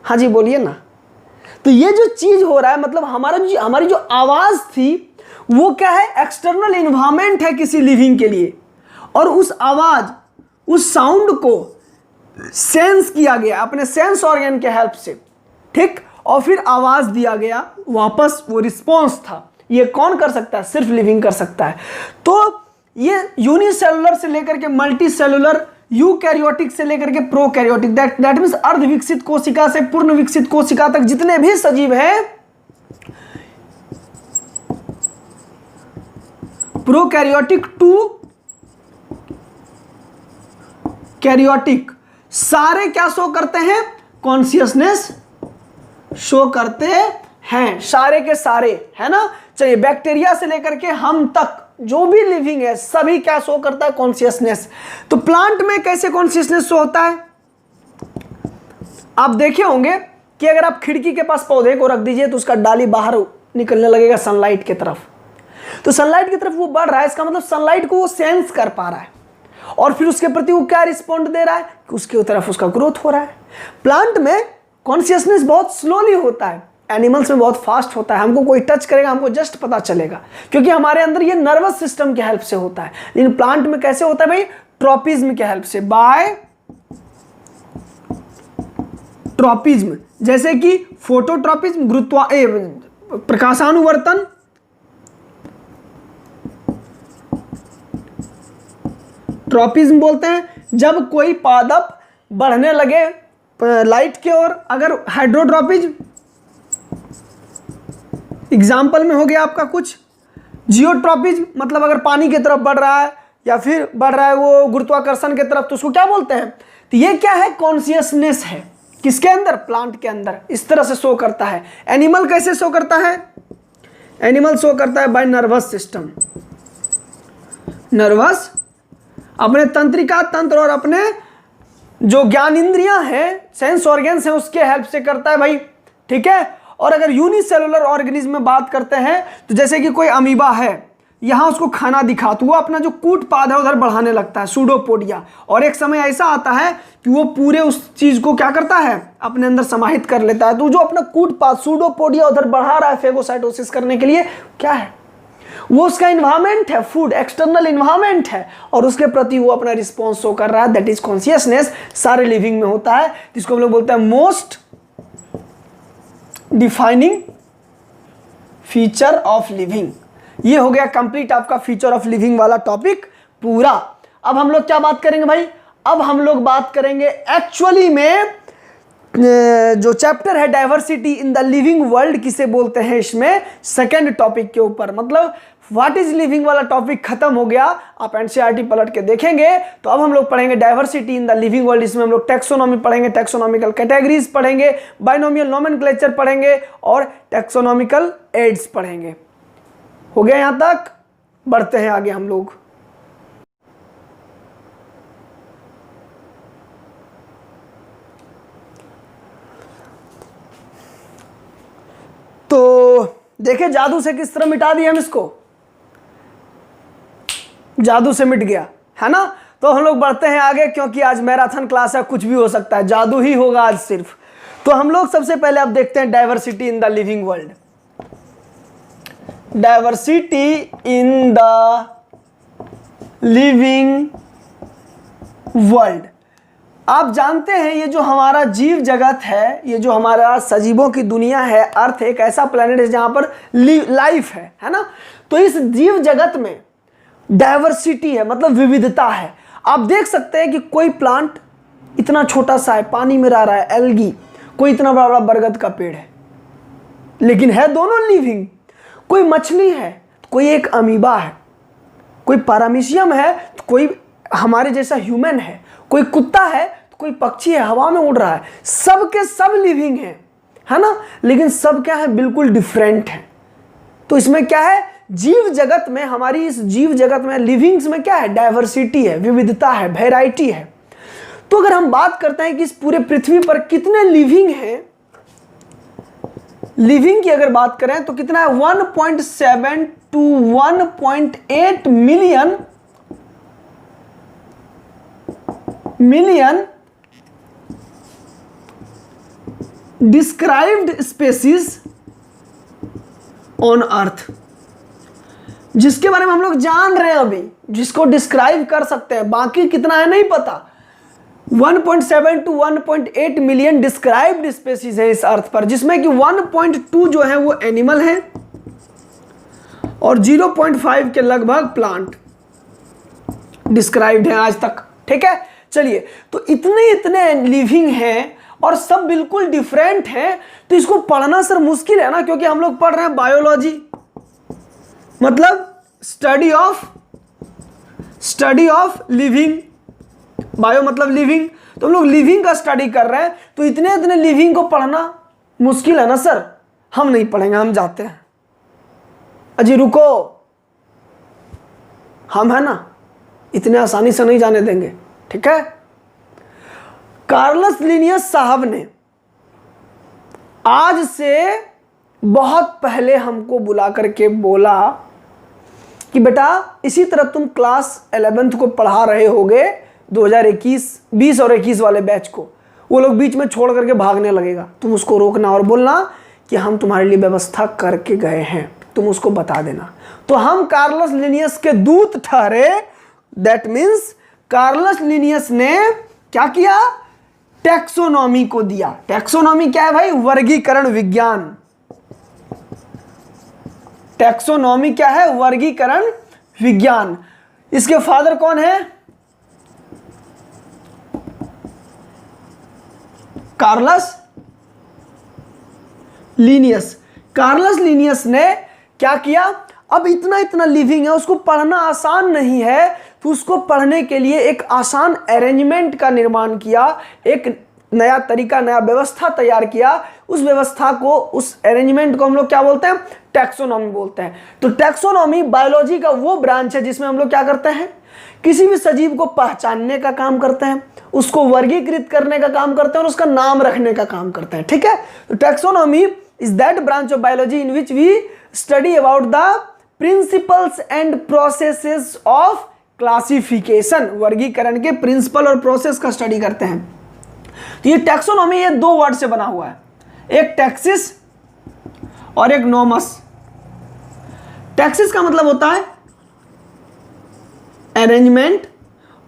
हाँ जी बोलिए ना। तो ये जो चीज हो रहा है, मतलब हमारी जो आवाज थी वो क्या है, एक्सटर्नल इन्वायरमेंट है किसी लिविंग के लिए, और उस आवाज, उस साउंड को सेंस किया गया अपने सेंस ऑर्गन के हेल्प से, ठीक, और फिर आवाज दिया गया वापस, वो रिस्पॉन्स था। ये कौन कर सकता है, सिर्फ लिविंग कर सकता है। तो ये यूनिसेलुलर से लेकर के मल्टी सेलुलर, यूकैरियोटिक से लेकर के प्रोकैरियोटिक, दैट मींस अर्ध विकसित कोशिका से पूर्ण विकसित कोशिका तक जितने भी सजीव हैं, प्रोकैरियोटिक टू कैरियोटिक, सारे क्या शो करते हैं, कॉन्शियसनेस शो करते हैं, सारे के सारे, है ना। चलिए बैक्टीरिया से लेकर के हम तक जो भी लिविंग है सभी क्या शो करता है, कॉन्शियसनेस। तो प्लांट में कैसे कॉन्शियसनेस शो होता है, आप देखे होंगे कि अगर आप खिड़की के पास पौधे को रख दीजिए तो उसका डाली बाहर निकलने लगेगा सनलाइट की तरफ, तो सनलाइट की तरफ वो बढ़ रहा है, इसका मतलब सनलाइट को वो सेंस कर पा रहा है, और फिर उसके प्रति वो क्या रिस्पॉन्ड दे रहा है, कि उसकी तरफ उसका ग्रोथ हो रहा है। प्लांट में कॉन्शियसनेस बहुत स्लोली होता है, एनिमल्स में बहुत फास्ट होता है। हमको कोई टच करेगा, हमको जस्ट पता चलेगा, क्योंकि हमारे अंदर ये नर्वस सिस्टम के हेल्प से होता है। लेकिन प्लांट में कैसे होता है भाई, ट्रॉपिज्म के हेल्प से, बाय ट्रॉपिज्म, जैसे कि फोटोट्रॉपिज्म, प्रकाशानुवर्तन, ट्रॉपिज्म बोलते हैं जब कोई पादप बढ़ने लगे लाइट की ओर। अगर हाइड्रोट्रॉपिज्म एग्जाम्पल में हो गया आपका कुछ, जियोट्रॉपिज्म मतलब अगर पानी की तरफ बढ़ रहा है या फिर बढ़ रहा है वो गुरुत्वाकर्षण की तरफ, तो उसको क्या बोलते हैं। तो ये क्या है, कॉन्शियसनेस है, किसके अंदर, प्लांट के अंदर। इस तरह से शो करता है। एनिमल कैसे शो करता है, एनिमल शो करता है बाय नर्वस सिस्टम, नर्वस, अपने तंत्रिका तंत्र और अपने जो ज्ञान इंद्रियां हैं, सेंस ऑर्गन्स हैं, उसके हेल्प से करता है भाई, ठीक है। और अगर यूनिसेलुलर ऑर्गेनिज्म में बात करते हैं, तो जैसे कि कोई अमीबा है, यहां उसको खाना दिखा तो वो अपना जो कूट पाद है उधर बढ़ाने लगता है, सूडोपोडिया, और एक समय ऐसा आता है कि वो पूरे उस चीज को क्या करता है, अपने अंदर समाहित कर लेता है। तो जो अपना कूट पाद सूडोपोडिया उधर बढ़ा रहा है फेगोसाइटोसिस करने के लिए, क्या है वो, उसका इन्वायरमेंट है, फूड, एक्सटर्नल इन्वायरमेंट है, और उसके प्रति वो अपना रिस्पॉन्स शो कर रहा है। दैट इज कॉन्शियसनेस, सारे लिविंग में होता है, जिसको हम लोग बोलते हैं most defining feature of living. ये हो गया कंप्लीट आपका फीचर ऑफ लिविंग वाला टॉपिक पूरा। अब हम लोग क्या बात करेंगे भाई, अब हम लोग बात करेंगे एक्चुअली में जो चैप्टर है diversity in the living world किसे बोलते हैं, इसमें सेकेंड टॉपिक के ऊपर, मतलब व्हाट इज लिविंग वाला टॉपिक खत्म हो गया। आप एनसीईआरटी पलट के देखेंगे तो अब हम लोग पढ़ेंगे diversity in the living world. इसमें हम लोग टेक्सोनॉमी पढ़ेंगे, टेक्सोनॉमिकल कैटेगरीज पढ़ेंगे, बाइनोमियल नोमेनक्लेचर पढ़ेंगे और टेक्सोनॉमिकल एड्स पढ़ेंगे। हो गया यहां तक, बढ़ते हैं आगे हम लोग। तो देखे जादू से किस तरह मिटा दिया हम इसको, जादू से मिट गया, है ना। तो हम लोग बढ़ते हैं आगे, क्योंकि आज मैराथन क्लास है, कुछ भी हो सकता है, जादू ही होगा आज सिर्फ। तो हम लोग सबसे पहले अब देखते हैं diversity in the living world. Diversity in the living world, आप जानते हैं ये जो हमारा जीव जगत है, ये जो हमारा सजीवों की दुनिया है, अर्थ एक ऐसा प्लेनेट है जहां पर लाइफ है ना। तो इस जीव जगत में डाइवर्सिटी है, मतलब विविधता है। आप देख सकते हैं कि कोई प्लांट इतना छोटा सा है, पानी में रह रहा है, एल्गी, कोई इतना बड़ा बड़ा बरगद का पेड़ है, लेकिन है दोनों लिविंग। कोई मछली है, कोई एक अमीबा है, कोई पैरामीशियम है, तो कोई हमारे जैसा ह्यूमन है, कोई कुत्ता है, तो कोई पक्षी है, हवा में उड़ रहा है। सब के सब लिविंग है ना, लेकिन सब क्या है, बिल्कुल डिफरेंट है। तो इसमें क्या है, जीव जगत में, हमारी इस जीव जगत में, लिविंग्स में क्या है, डाइवर्सिटी है, विविधता है, वैरायटी है। तो अगर हम बात करते हैं कि इस पूरे पृथ्वी पर कितने लिविंग हैं, लिविंग की अगर बात करें तो कितना है, 1.7 to 1.8 million described species on earth, जिसके बारे में हम लोग जान रहे हैं अभी, जिसको डिस्क्राइब कर सकते हैं। बाकी कितना है नहीं पता। 1.7 to 1.8 मिलियन डिस्क्राइब्ड स्पेसीज है इस अर्थ पर, जिसमें कि 1.2 जो है वो एनिमल है और 0.5 के लगभग प्लांट डिस्क्राइब्ड है आज तक। ठीक है, चलिए, तो इतने लिविंग हैं और सब बिल्कुल डिफरेंट हैं। तो इसको पढ़ना सर मुश्किल है ना, क्योंकि हम लोग पढ़ रहे हैं बायोलॉजी, मतलब स्टडी ऑफ लिविंग। बायो मतलब लिविंग, तो हम लोग लिविंग का स्टडी कर रहे हैं। तो इतने लिविंग को पढ़ना मुश्किल है ना सर, हम नहीं पढ़ेंगे, हम जाते हैं। अजी रुको, हम है ना, इतने आसानी से नहीं जाने देंगे। ठीक है, कार्लस लिनियस साहब ने आज से बहुत पहले हमको बुला करके बोला कि बेटा इसी तरह तुम क्लास 11th को पढ़ा रहे होगे 2021, 20 और 21 वाले बैच को, वो लोग बीच में छोड़ करके भागने लगेगा, तुम उसको रोकना और बोलना कि हम तुम्हारे लिए व्यवस्था करके गए हैं, तुम उसको बता देना। तो हम कार्लस लिनियस के दूत ठहरे। दैट मीन्स कार्लस लिनियस ने क्या किया, टैक्सोनॉमी को दिया। टैक्सोनॉमी क्या है भाई, वर्गीकरण विज्ञान। टैक्सोनॉमी क्या है, वर्गीकरण विज्ञान। इसके फादर कौन है, कार्लस लीनियस। कार्लस लीनियस ने क्या किया, अब इतना लिविंग है, उसको पढ़ना आसान नहीं है, तो उसको पढ़ने के लिए एक आसान अरेंजमेंट का निर्माण किया, एक नया तरीका, नया व्यवस्था तैयार किया। उस व्यवस्था को, उस अरेंजमेंट को हम लोग क्या बोलते हैं, टैक्सोनॉमी बोलते हैं। तो टैक्सोनॉमी बायोलॉजी का वो ब्रांच है जिसमें हम लोग क्या करते हैं, किसी भी सजीव को पहचानने का काम करते हैं, उसको वर्गीकृत करने का काम करते हैं और उसका नाम रखने का काम करते हैं। ठीक है, तो taxonomy is that branch of biology in which we study about the principles and processes of classification. वर्गीकरण के प्रिंसिपल और प्रोसेस का स्टडी करते हैं। तो ये टैक्सोनॉमी, ये दो वर्ड से बना हुआ है, एक टैक्सिस और एक नोमस। टैक्सिस का मतलब होता है अरेंजमेंट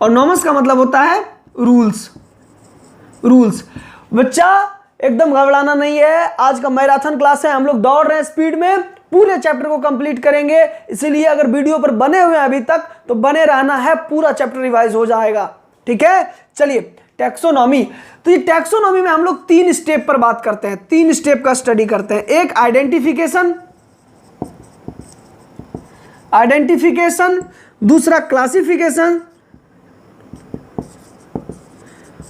और नोमस का मतलब होता है रूल्स। बच्चा एकदम घबराना नहीं है, आज का मैराथन क्लास है, हम लोग दौड़ रहे हैं स्पीड में, पूरे चैप्टर को कंप्लीट करेंगे। इसीलिए अगर वीडियो पर बने हुए हैं अभी तक तो बने रहना है, पूरा चैप्टर रिवाइज हो जाएगा। ठीक है, चलिए टैक्सोनॉमी। तो ये टैक्सोनॉमी में हम लोग 3 स्टेप पर बात करते हैं, 3 स्टेप का स्टडी करते हैं। एक आइडेंटिफिकेशन, दूसरा क्लासिफिकेशन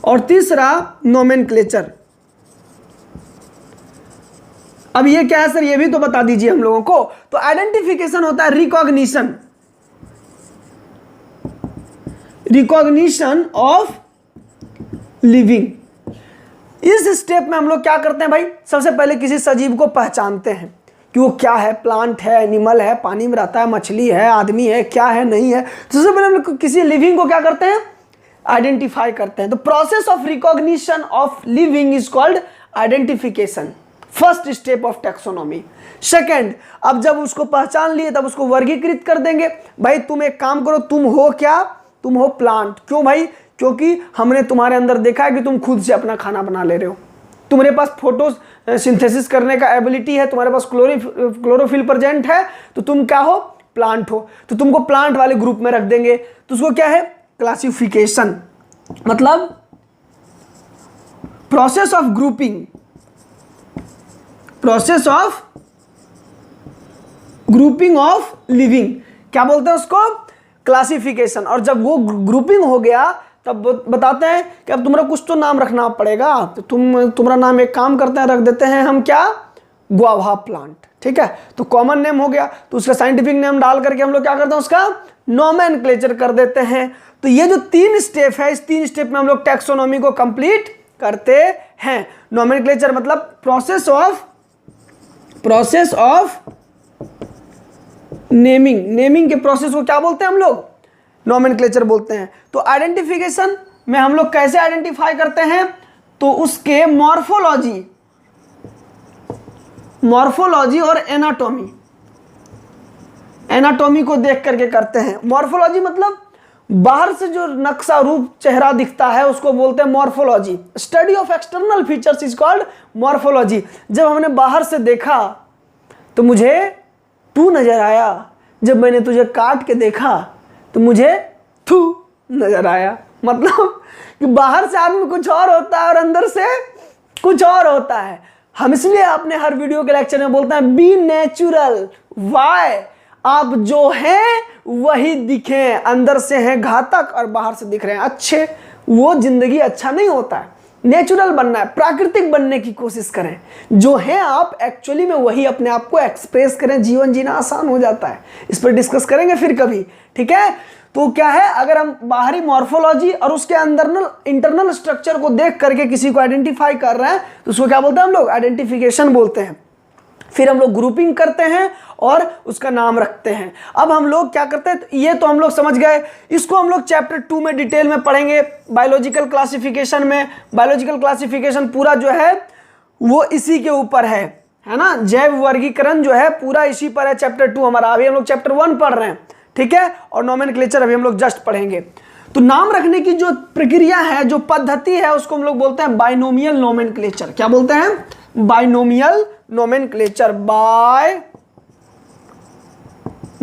और तीसरा नोमेनक्लेचर। अब ये क्या है सर, ये भी तो बता दीजिए हम लोगों को। तो आइडेंटिफिकेशन होता है रिकॉग्निशन ऑफ लिविंग। इस स्टेप में हम लोग क्या करते हैं भाई, सबसे पहले किसी सजीव को पहचानते हैं कि वो क्या है, प्लांट है, एनिमल है, पानी में रहता है, मछली है, आदमी है, क्या है, नहीं है। तो सबसे पहले हम लोग किसी लिविंग को क्या करते हैं, आइडेंटिफाई करते हैं। तो process of recognition of living is called identification, first step of taxonomy. Second, अब जब उसको पहचान लिए तब उसको वर्गीकृत कर देंगे। भाई तुम एक काम करो, तुम हो क्या, तुम हो प्लांट। क्यों भाई, क्योंकि हमने तुम्हारे अंदर देखा है कि तुम खुद से अपना खाना बना ले रहे हो, तुम्हारे पास फोटो सिंथेसिस करने का एबिलिटी है, तुम्हारे पास क्लोरोफिल प्रेजेंट है, तो तुम क्या हो, प्लांट हो। तो तुमको प्लांट वाले ग्रुप में रख देंगे। तो उसको क्या है, क्लासिफिकेशन, मतलब process of grouping, process of grouping of living, क्या बोलते हैं उसको, क्लासिफिकेशन। और जब वो ग्रुपिंग हो गया तब बताते हैं कि अब तुम्हारा कुछ तो नाम रखना पड़ेगा। तो तुम्हारा नाम एक काम करते हैं, रख देते हैं हम क्या, गुआवा प्लांट, ठीक है। तो कॉमन नेम हो गया, तो उसका साइंटिफिक नेम डाल करके हम लोग क्या करते हैं, उसका नोमेनक्लेचर कर देते हैं। तो ये जो 3 स्टेप है, इस 3 स्टेप में हम लोग टैक्सोनॉमी को कंप्लीट करते हैं। नोमेनक्लेचर मतलब प्रोसेस ऑफ नेमिंग के प्रोसेस को क्या बोलते हैं हम लोग, नोमेनक्लेचर बोलते हैं। तो आइडेंटिफिकेशन में हम लोग कैसे आइडेंटिफाई करते हैं, तो उसके मॉर्फोलॉजी और एनाटॉमी को देख करके करते हैं। मॉर्फोलॉजी मतलब बाहर से जो नक्शा रूप चेहरा दिखता है उसको बोलते हैं morphology. Study of external features is called morphology. जब हमने बाहर से देखा तो मुझे तू नजर आया, जब मैंने तुझे काट के देखा तो मुझे तू नजर आया। मतलब कि बाहर से आदमी कुछ और होता है और अंदर से कुछ और होता है। हम इसलिए अपने हर वीडियो के लेक्चर में बोलते हैं बी नेचुरल। वाई, आप जो हैं वही दिखें, अंदर से हैं घातक और बाहर से दिख रहे हैं अच्छे, वो जिंदगी अच्छा नहीं होता है। नेचुरल बनना है, प्राकृतिक बनने की कोशिश करें, जो है आप एक्चुअली में वही अपने आप को एक्सप्रेस करें, जीवन जीना आसान हो जाता है। इस पर डिस्कस करेंगे फिर कभी, ठीक है। तो क्या है, अगर हम बाहरी मॉर्फोलॉजी और उसके अंदर इंटरनल स्ट्रक्चर को देख करके किसी को आइडेंटिफाई कर रहे हैं तो उसको क्या बोलते हैं हम लोग, आइडेंटिफिकेशन बोलते हैं। फिर हम लोग ग्रुपिंग करते हैं और उसका नाम रखते हैं। अब हम लोग क्या करते हैं, ये तो हम लोग समझ गए, इसको हम लोग चैप्टर 2 में डिटेल में पढ़ेंगे। बायोलॉजिकल क्लासिफिकेशन में, बायोलॉजिकल क्लासिफिकेशन पूरा जो है वो इसी के ऊपर है ना, जैव वर्गीकरण जो है पूरा इसी पर है चैप्टर 2 हमारा। अभी हम लोग चैप्टर 1 पढ़ रहे हैं, ठीक है, और नोमेनक्लेचर अभी हम लोग जस्ट पढ़ेंगे। तो नाम रखने की जो प्रक्रिया है, जो पद्धति है, उसको हम लोग बोलते हैं बाइनोमियल नोमेनक्लेचर। क्या बोलते हैं, बाइनोमियल नोमेनक्लेचर।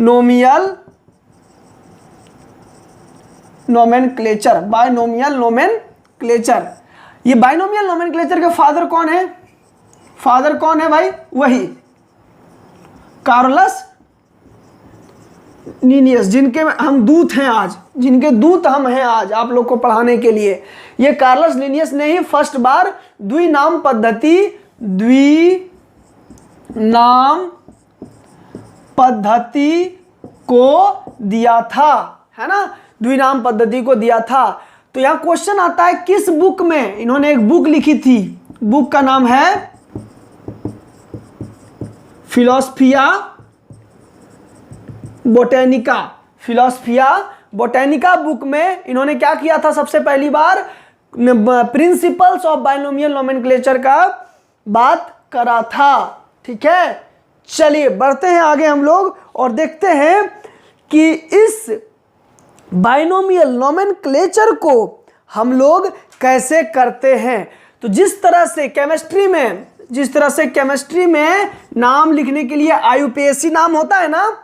Binomial nomenclature. ये बाइनोमियल नोमेनक्लेचर के फादर कौन है, फादर कौन है भाई, वही कार्लस लिनियस, जिनके हम दूत हैं आज, जिनके दूत हम हैं आज आप लोग को पढ़ाने के लिए। ये कार्लस लिनियस ने ही फर्स्ट बार द्विनाम पद्धति को दिया था, है ना, द्विनाम पद्धति को दिया था। तो यहां क्वेश्चन आता है किस बुक में, इन्होंने एक बुक लिखी थी, बुक का नाम है फिलोसफिया बोटेनिका बुक में इन्होंने क्या किया था, सबसे पहली बार प्रिंसिपल्स ऑफ बाइनोमियल नोमेनक्लेचर का बात करा था, ठीक है। चलिए बढ़ते हैं आगे हम लोग और देखते हैं कि इस बाइनोमियल नोमेनक्लेचर को हम लोग कैसे करते हैं। तो जिस तरह से केमिस्ट्री में नाम लिखने के लिए आईयूपीएसी नाम होता है ना,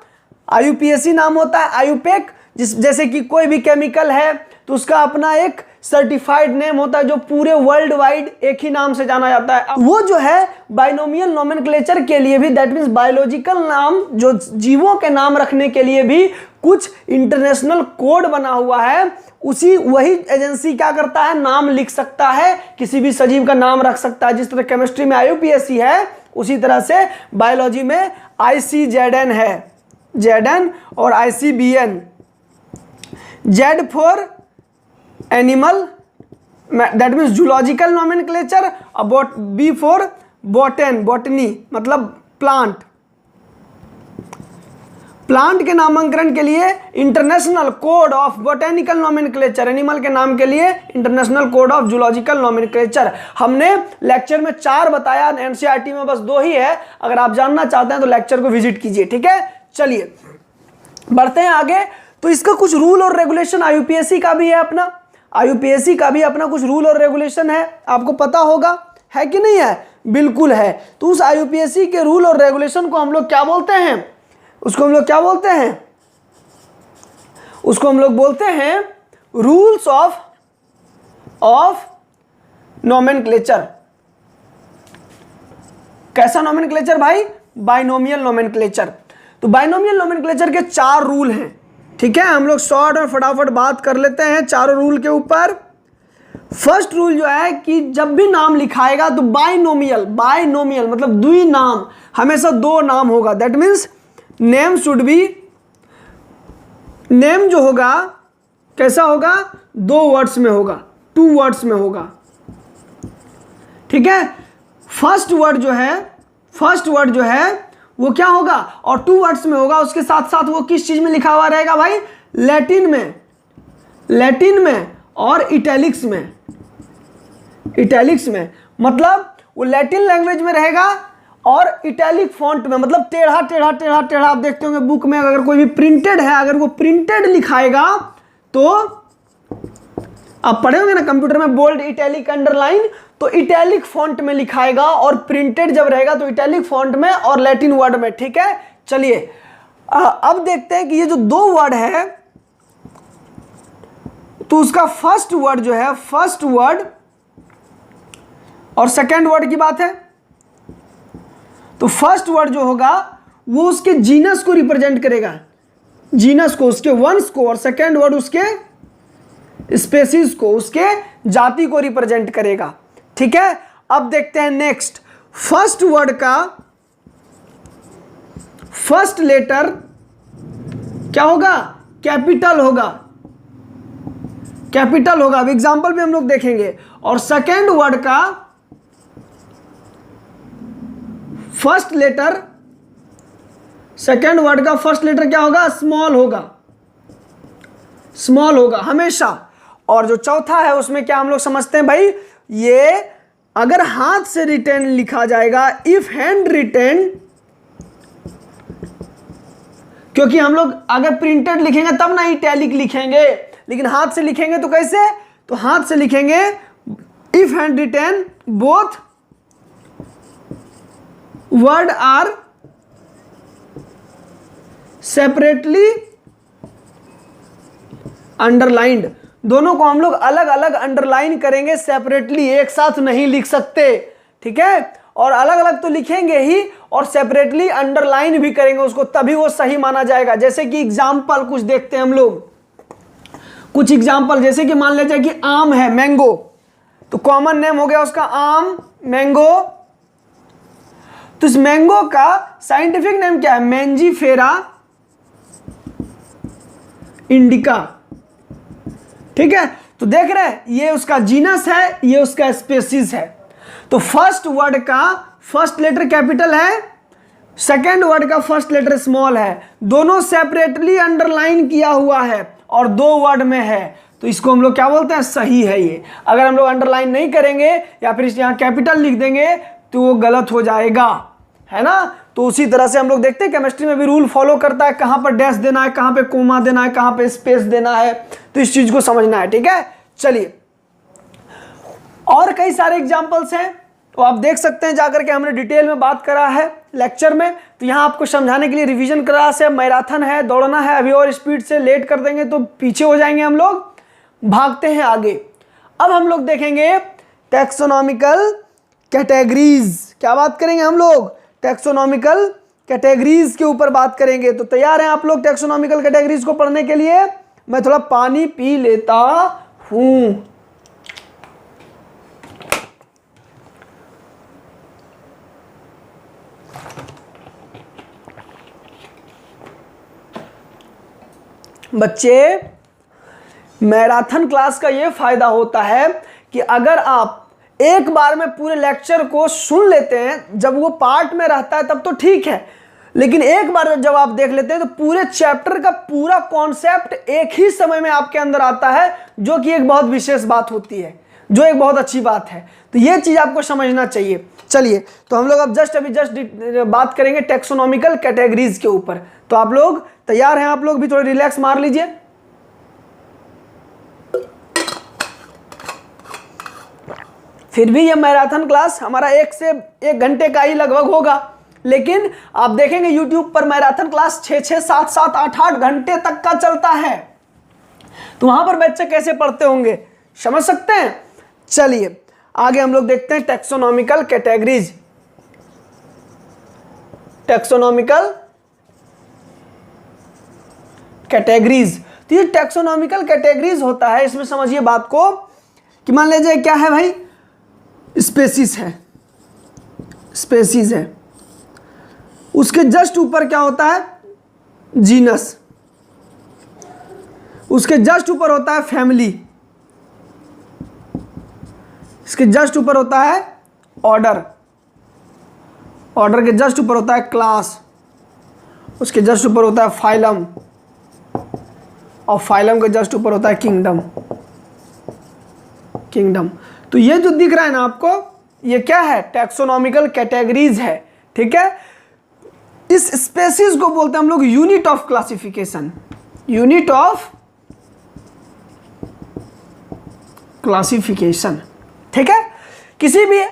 आईयूपीएसी नाम होता है, आईयूपेक, जैसे कि कोई भी केमिकल है तो उसका अपना एक सर्टिफाइड नेम होता है जो पूरे वर्ल्ड वाइड एक ही नाम से जाना जाता है। वो जो है बाइनोमियल नोमेनक्लेचर के लिए भी, दैट मीन्स बायोलॉजिकल नाम, जो जीवों के नाम रखने के लिए भी कुछ इंटरनेशनल कोड बना हुआ है। वही एजेंसी क्या करता है, नाम लिख सकता है, किसी भी सजीव का नाम रख सकता है। जिस तरह केमिस्ट्री में आईयूपीएसी है उसी तरह से बायोलॉजी में ICZN है, ZN और ICBN। Z for animal, that means zoological nomenclature, और B फॉर बॉटनी मतलब प्लांट। प्लांट के नामकरण के लिए international code of botanical nomenclature, animal के नाम के लिए international code of zoological nomenclature. हमने लेक्चर में 4 बताया, एनसीईआरटी में बस 2 ही है। अगर आप जानना चाहते हैं तो लेक्चर को विजिट कीजिए, ठीक है। चलिए बढ़ते हैं आगे। तो इसका कुछ रूल और रेगुलेशन आईयूपीएसी का भी है अपना। आईयूपीएसी का भी अपना कुछ रूल और रेगुलेशन है, आपको पता होगा, है कि नहीं है? बिल्कुल है। तो उस आईयूपीएसी के रूल और रेगुलेशन को हम लोग क्या बोलते हैं? उसको हम लोग क्या बोलते हैं? उसको हम लोग बोलते हैं रूल्स ऑफ नोमेनक्लेचर। कैसा नोमेनक्लेचर भाई? Binomial nomenclature. तो बाइनोमियल नोमेनक्लेचर के 4 रूल हैं, ठीक है? हम लोग शॉर्ट और फटाफट बात कर लेते हैं चारों रूल के ऊपर। फर्स्ट रूल जो है कि जब भी नाम लिखाएगा तो बाइनोमियल मतलब द्वि नाम, हमेशा 2 नाम होगा। That means name should be, name जो होगा कैसा होगा? 2 वर्ड्स में होगा, 2 वर्ड्स में होगा, ठीक है? फर्स्ट वर्ड जो है वो क्या होगा? और 2 वर्ड्स में होगा। उसके साथ साथ वो किस चीज में लिखा हुआ रहेगा भाई? लैटिन में और इटैलिक्स में। मतलब वो लैटिन लैंग्वेज में रहेगा और इटैलिक फॉन्ट में, मतलब टेढ़ा आप देखते होंगे बुक में, अगर कोई भी प्रिंटेड है, अगर वो प्रिंटेड लिखाएगा तो आप पढ़े होंगे ना कंप्यूटर में, बोल्ड, इटैलिक, अंडरलाइन, तो इटैलिक फॉन्ट में लिखाएगा, और प्रिंटेड जब रहेगा तो इटैलिक फॉन्ट में और लैटिन वर्ड में, ठीक है? चलिए अब देखते हैं कि ये जो 2 वर्ड है तो उसका फर्स्ट वर्ड जो है, फर्स्ट वर्ड और सेकंड वर्ड की बात है। तो फर्स्ट वर्ड जो होगा वो उसके जीनस को रिप्रेजेंट करेगा, जीनस को, उसके वंश को, और सेकंड वर्ड उसके स्पेसीज को, उसके जाति को रिप्रेजेंट करेगा, ठीक है? अब देखते हैं नेक्स्ट। फर्स्ट वर्ड का फर्स्ट लेटर क्या होगा? कैपिटल होगा। अब एग्जांपल में हम लोग देखेंगे। और सेकंड वर्ड का फर्स्ट लेटर, क्या होगा? स्मॉल होगा हमेशा। और जो चौथा है उसमें क्या हम लोग समझते हैं भाई? ये अगर हाथ से रिटेन लिखा जाएगा, इफ हैंड रिटेन, क्योंकि हम लोग अगर प्रिंटेड लिखेंगे तब ना इटैलिक लिखेंगे, लेकिन हाथ से लिखेंगे तो कैसे? तो हाथ से लिखेंगे if hand written both word are separately underlined. दोनों को हम लोग अलग अलग अंडरलाइन करेंगे, सेपरेटली, एक साथ नहीं लिख सकते, ठीक है? और अलग अलग तो लिखेंगे ही और सेपरेटली अंडरलाइन भी करेंगे उसको, तभी वो सही माना जाएगा। जैसे कि एग्जाम्पल कुछ देखते हैं हम लोग, कुछ एग्जाम्पल, जैसे कि मान लीजिए कि आम है, मैंगो, तो कॉमन नेम हो गया उसका आम, मैंगो। तो इस मैंगो का साइंटिफिक नेम क्या है? मैंजीफेरा इंडिका, ठीक है? तो देख रहे हैं, ये उसका जीनस है, ये उसका स्पेसीज है। तो फर्स्ट वर्ड का फर्स्ट लेटर कैपिटल है, सेकंड वर्ड का फर्स्ट लेटर स्मॉल है, दोनों सेपरेटली अंडरलाइन किया हुआ है और 2 वर्ड में है, तो इसको हम लोग क्या बोलते हैं? सही है ये। अगर हम लोग अंडरलाइन नहीं करेंगे या फिर यहाँ कैपिटल लिख देंगे तो वो गलत हो जाएगा, है ना? तो उसी तरह से हम लोग देखते हैं केमिस्ट्री में भी रूल फॉलो करता है, कहां पर डैश देना है, कहां पे कोमा देना है, कहां पे स्पेस देना है, तो इस चीज को समझना है, ठीक है? चलिए, और कई सारे एग्जांपल्स हैं, तो आप देख सकते हैं जाकर के, हमने डिटेल में बात करा है लेक्चर में, तो यहां आपको समझाने के लिए रिवीजन करा से, मैराथन है, दौड़ना है, अभी और स्पीड से लेट कर देंगे तो पीछे हो जाएंगे हम लोग, भागते हैं आगे। अब हम लोग देखेंगे टैक्सोनॉमिकल कैटेगरीज। क्या बात करेंगे हम लोग? टैक्सोनॉमिकल कैटेगरीज के ऊपर बात करेंगे। तो तैयार हैं आप लोग टैक्सोनॉमिकल कैटेगरीज को पढ़ने के लिए? मैं थोड़ा पानी पी लेता हूं। बच्चे, मैराथन क्लास का ये फायदा होता है कि अगर आप एक बार में पूरे लेक्चर को सुन लेते हैं, जब वो पार्ट में रहता है तब तो ठीक है, लेकिन एक बार जब आप देख लेते हैं तो पूरे चैप्टर का पूरा कॉन्सेप्ट एक ही समय में आपके अंदर आता है, जो कि एक बहुत विशेष बात होती है, जो एक बहुत अच्छी बात है। तो ये चीज आपको समझना चाहिए। चलिए, तो हम लोग अब जस्ट बात करेंगे टैक्सोनॉमिकल कैटेगरीज के ऊपर। तो आप लोग तैयार हैं? आप लोग भी थोड़ा रिलैक्स मार लीजिए। फिर भी ये मैराथन क्लास हमारा 1 से 1 घंटे का ही लगभग होगा, लेकिन आप देखेंगे यूट्यूब पर मैराथन क्लास 6-6, 7-7, 8-8 घंटे तक का चलता है। तो वहां पर बच्चे कैसे पढ़ते होंगे, समझ सकते हैं। चलिए आगे हम लोग देखते हैं टैक्सोनॉमिकल कैटेगरीज। टैक्सोनॉमिकल कैटेगरीज, तो ये टैक्सोनॉमिकल कैटेगरीज होता है, इसमें समझिए बात को कि मान लीजिए क्या है भाई, स्पेसीज है, स्पेसीज है, उसके जस्ट ऊपर क्या होता है, जीनस, उसके जस्ट ऊपर होता है फैमिली, इसके जस्ट ऊपर होता है ऑर्डर, ऑर्डर के जस्ट ऊपर होता है क्लास, उसके जस्ट ऊपर होता है फाइलम, और फाइलम के जस्ट ऊपर होता है किंगडम, किंगडम। तो ये जो दिख रहा है ना आपको, ये क्या है, टैक्सोनॉमिकल कैटेगरीज है, ठीक है। इस स्पेसीज को बोलते हैं हम लोग unit of classification, unit of classification, ठीक है। किसी भी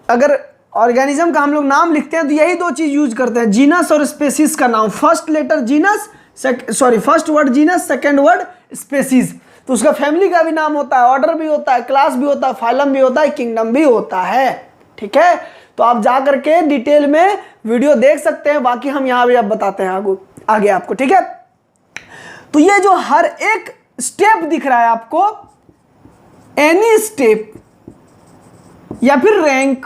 अगर ऑर्गेनिज्म का हम लोग नाम लिखते हैं तो यही दो चीज यूज करते हैं, जीनस और स्पेसीज का नाम, first letter genus, first word genus, second word species. तो उसका फैमिली का भी नाम होता है, ऑर्डर भी होता है, क्लास भी होता है, फाइलम भी होता है, किंगडम भी होता है, ठीक है। तो आप जा करके डिटेल में वीडियो देख सकते हैं, बाकी हम यहाँ भी अब बताते हैं आगे आपको, ठीक है। तो ये जो हर एक स्टेप दिख रहा है आपको, एनी स्टेप या फिर रैंक,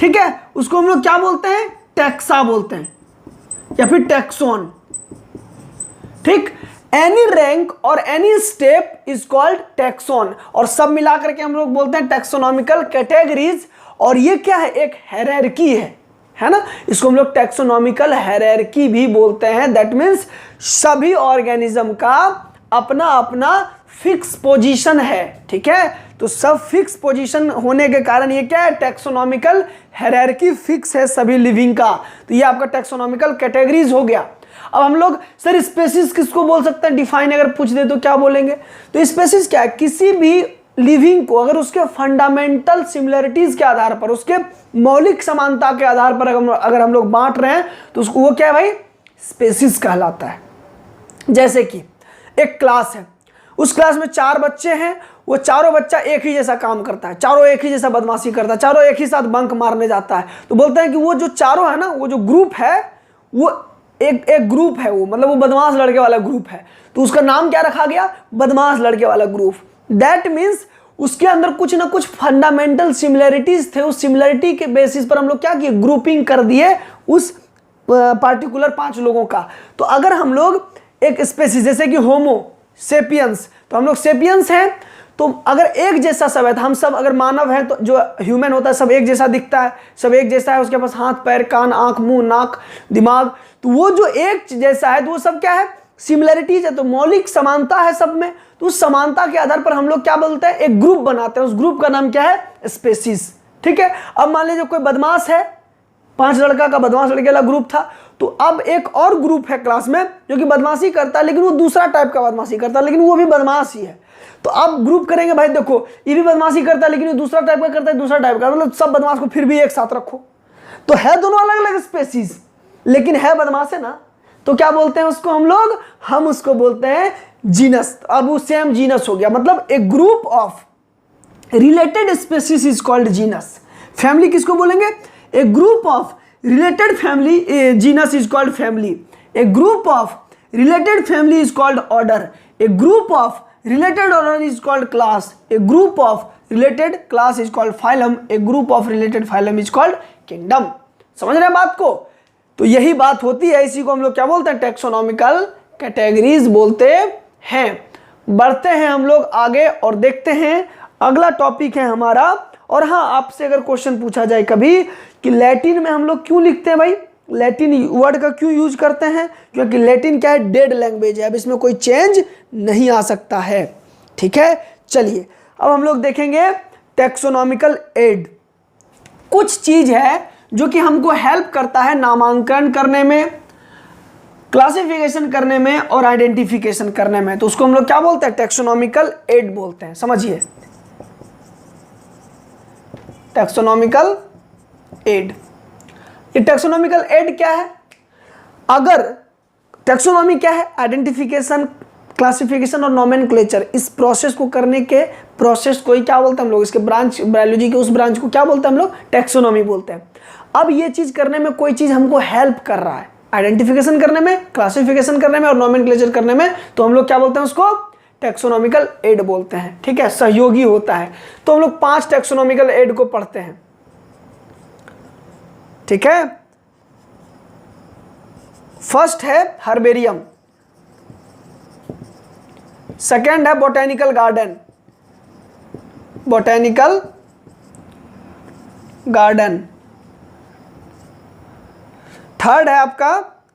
ठीक है, उसको हम लोग क्या बोलते हैं, टैक्सा बोलते हैं या फिर टैक्सोन, ठीक। एनी रैंक और any step is called taxon, और सब मिलाकर के हम लोग बोलते हैं टैक्सोनॉमिकल कैटेगरीज। और ये क्या है, एक हायरार्की है ना, इसको हम लोग टैक्सोनॉमिकल हायरार्की भी बोलते हैं। दैट मीन्स सभी ऑर्गेनिज्म का अपना अपना फिक्स पोजीशन है, ठीक है। तो सब फिक्स पोजीशन होने के कारण ये क्या है, टैक्सोनॉमिकल हायरार्की फिक्स है सभी लिविंग का। तो ये आपका टैक्सोनॉमिकल कैटेगरीज हो गया। अब हम लोग सर स्पेसीज किसको बोल सकते हैं, डिफाइन अगर पूछ दे तो क्या बोलेंगे। तो स्पेसीज क्या है, किसी भी लिविंग को अगर उसके फंडामेंटल सिमिलरिटीज के आधार पर, उसके मौलिक समानता के आधार पर अगर हम लोग बांट रहे हैं तो उसको वो क्या है भाई, स्पेसीज कहलाता है। जैसे कि एक क्लास है, उस क्लास में 4 बच्चे हैं, वो चारों बच्चा एक ही जैसा काम करता है, चारों एक ही जैसा बदमाशी करता है, चारों एक ही साथ बंक मारने जाता है। तो बोलते हैं कि वो जो चारों है ना, वो जो ग्रुप है वो एक ग्रुप है, वो मतलब वो बदमाश लड़के वाला ग्रुप है। तो उसका नाम क्या रखा गया, बदमाश लड़के वाला ग्रुप। दैट मीन्स उसके अंदर कुछ ना कुछ फंडामेंटल सिमिलरिटीज थे, उस सिमिलरिटी के बेसिस पर हम लोग क्या किए, ग्रुपिंग कर दिए उस पार्टिकुलर 5 लोगों का। तो अगर हम लोग एक स्पेसीज जैसे कि होमो सेपियंस, तो हम लोग सेपियंस हैं, तो अगर एक जैसा सब है, तो हम सब अगर मानव है तो जो ह्यूमन होता है सब एक जैसा दिखता है, सब एक जैसा है, उसके पास हाथ पैर कान आंख मुंह नाक दिमाग, तो वो जो एक जैसा है तो वो सब क्या है, सिमिलरिटीज है, तो मौलिक समानता है सब में। तो उस समानता के आधार पर हम लोग क्या बोलते हैं, एक ग्रुप बनाते हैं, उस ग्रुप का नाम क्या है, स्पेसीज, ठीक है। अब मान लीजिए कोई बदमाश है, 5 लड़का का बदमाश लड़के वाला ग्रुप था, तो अब एक और ग्रुप है क्लास में जो कि बदमाशी करता है, लेकिन वो दूसरा टाइप का बदमाशी करता है, लेकिन वो भी बदमाश ही है। तो अब ग्रुप करेंगे भाई, देखो ये भी बदमाशी करता है लेकिन ये दूसरा टाइप का करता है, दूसरा टाइप का, मतलब सब बदमाश को फिर भी एक साथ रखो। तो है दोनों अलग अलग स्पेसीज, लेकिन है बदमाश है ना, तो क्या बोलते हैं उसको हम उसको बोलते हैं जीनस। अब वो सेम जीनस हो गया, मतलब a group of related species is called genus. Family किसको बोलेंगे, a group of related family, genus is called family. A group of related family is called order. A group of related order is called class. A group of related class is called phylum. A group of related phylum is called kingdom. समझ रहे हैं बात को। तो यही बात होती है, इसी को हम लोग क्या बोलते हैं, टैक्सोनॉमिकल कैटेगरीज बोलते हैं। बढ़ते हैं हम लोग आगे और देखते हैं अगला टॉपिक है हमारा। और हाँ, आपसे अगर क्वेश्चन पूछा जाए कभी कि लैटिन में हम लोग क्यों लिखते हैं भाई, लैटिन वर्ड का क्यों यूज करते हैं, क्योंकि लैटिन क्या है, डेड लैंग्वेज है, अब इसमें कोई चेंज नहीं आ सकता है, ठीक है। चलिए अब हम लोग देखेंगे टैक्सोनॉमिकल एड। कुछ चीज है जो कि हमको हेल्प करता है नामांकन करने में, क्लासिफिकेशन करने में और आइडेंटिफिकेशन करने में, तो उसको हम लोग क्या बोलते हैं, टैक्सोनॉमिकल एड बोलते हैं। समझिए टैक्सोनॉमिकल एड। ये टैक्सोनॉमिकल एड क्या है? अगर टैक्सोनॉमी क्या है? आइडेंटिफिकेशन, क्लासिफिकेशन और नोमेनक्लेचर, इस प्रोसेस को करने के प्रोसेस को ही क्या बोलते हैं हम लोग? इसके ब्रांच, बायोलॉजी के उस ब्रांच को क्या बोलते हैं हम लोग? टैक्सोनॉमी बोलते हैं। अब ये चीज करने में कोई चीज हमको हेल्प कर रहा है, आइडेंटिफिकेशन करने में, क्लासिफिकेशन करने में और नोमेनक्लेचर करने में, तो हम लोग क्या बोलते हैं उसको? टैक्सोनॉमिकल एड बोलते हैं। ठीक है, सहयोगी होता है। तो हम लोग 5 टैक्सोनॉमिकल एड को पढ़ते हैं। ठीक है, फर्स्ट है हर्बेरियम, सेकेंड है botanical garden, botanical garden, third है आपका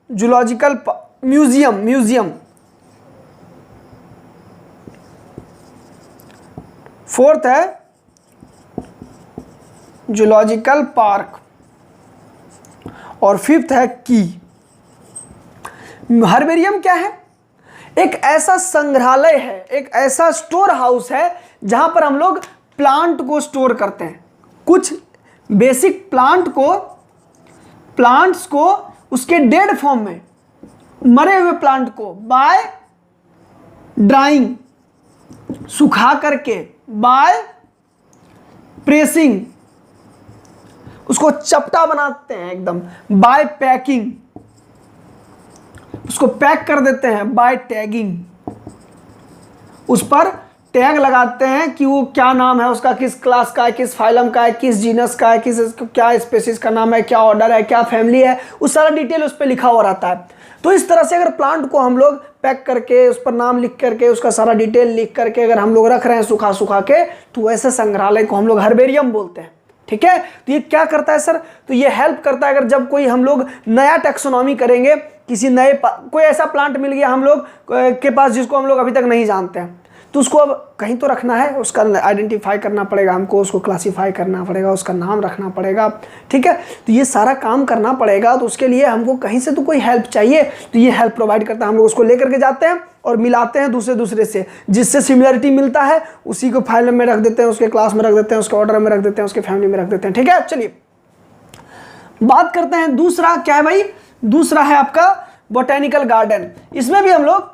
जूलॉजिकल म्यूजियम, म्यूजियम, फोर्थ है जूलॉजिकल पार्क और फिफ्थ है की। हर्बेरियम क्या है? एक ऐसा संग्रहालय है, एक ऐसा स्टोर हाउस है जहां पर हम लोग प्लांट को स्टोर करते हैं। कुछ बेसिक प्लांट्स को उसके डेड फॉर्म में, मरे हुए प्लांट को बाय ड्राइंग, सुखा करके, बाय प्रेसिंग, उसको चपटा बनाते हैं एकदम, बाय पैकिंग, उसको पैक कर देते हैं, बाय टैगिंग, उस पर टैग लगाते हैं कि वो क्या नाम है उसका, किस क्लास का है, किस फाइलम का है, किस जीनस का है, किस क्या स्पेसीज का नाम है, क्या ऑर्डर है, क्या फैमिली है, उस सारा डिटेल उस पर लिखा हुआ रहता है। तो इस तरह से अगर प्लांट को हम लोग पैक करके, उस पर नाम लिख करके, उसका सारा डिटेल लिख करके अगर हम लोग रख रहे हैं सुखा सुखा के, तो वैसे संग्रहालय को हम लोग हर्बेरियम बोलते हैं। ठीक है, तो ये क्या करता है सर? तो ये हेल्प करता है अगर जब कोई हम लोग नया टैक्सोनॉमी करेंगे, किसी नए कोई ऐसा प्लांट मिल गया हम लोग के पास जिसको हम लोग अभी तक नहीं जानते हैं, तो उसको अब कहीं तो रखना है, उसका आइडेंटिफाई करना पड़ेगा हमको, उसको क्लासीफाई करना पड़ेगा, उसका नाम रखना पड़ेगा। ठीक है, तो ये सारा काम करना पड़ेगा, तो उसके लिए हमको कहीं से तो कोई हेल्प चाहिए, तो ये हेल्प प्रोवाइड करता है। हम लोग उसको लेकर के जाते हैं और मिलाते हैं दूसरे से, जिससे सिमिलरिटी मिलता है उसी को फाइल में रख देते हैं, उसके क्लास में रख देते हैं, उसके ऑर्डर में रख देते हैं, उसके फैमिली में रख देते हैं। ठीक है, चलिए बात करते हैं दूसरा। क्या है भाई? दूसरा है आपका बोटेनिकल गार्डन। इसमें भी हम लोग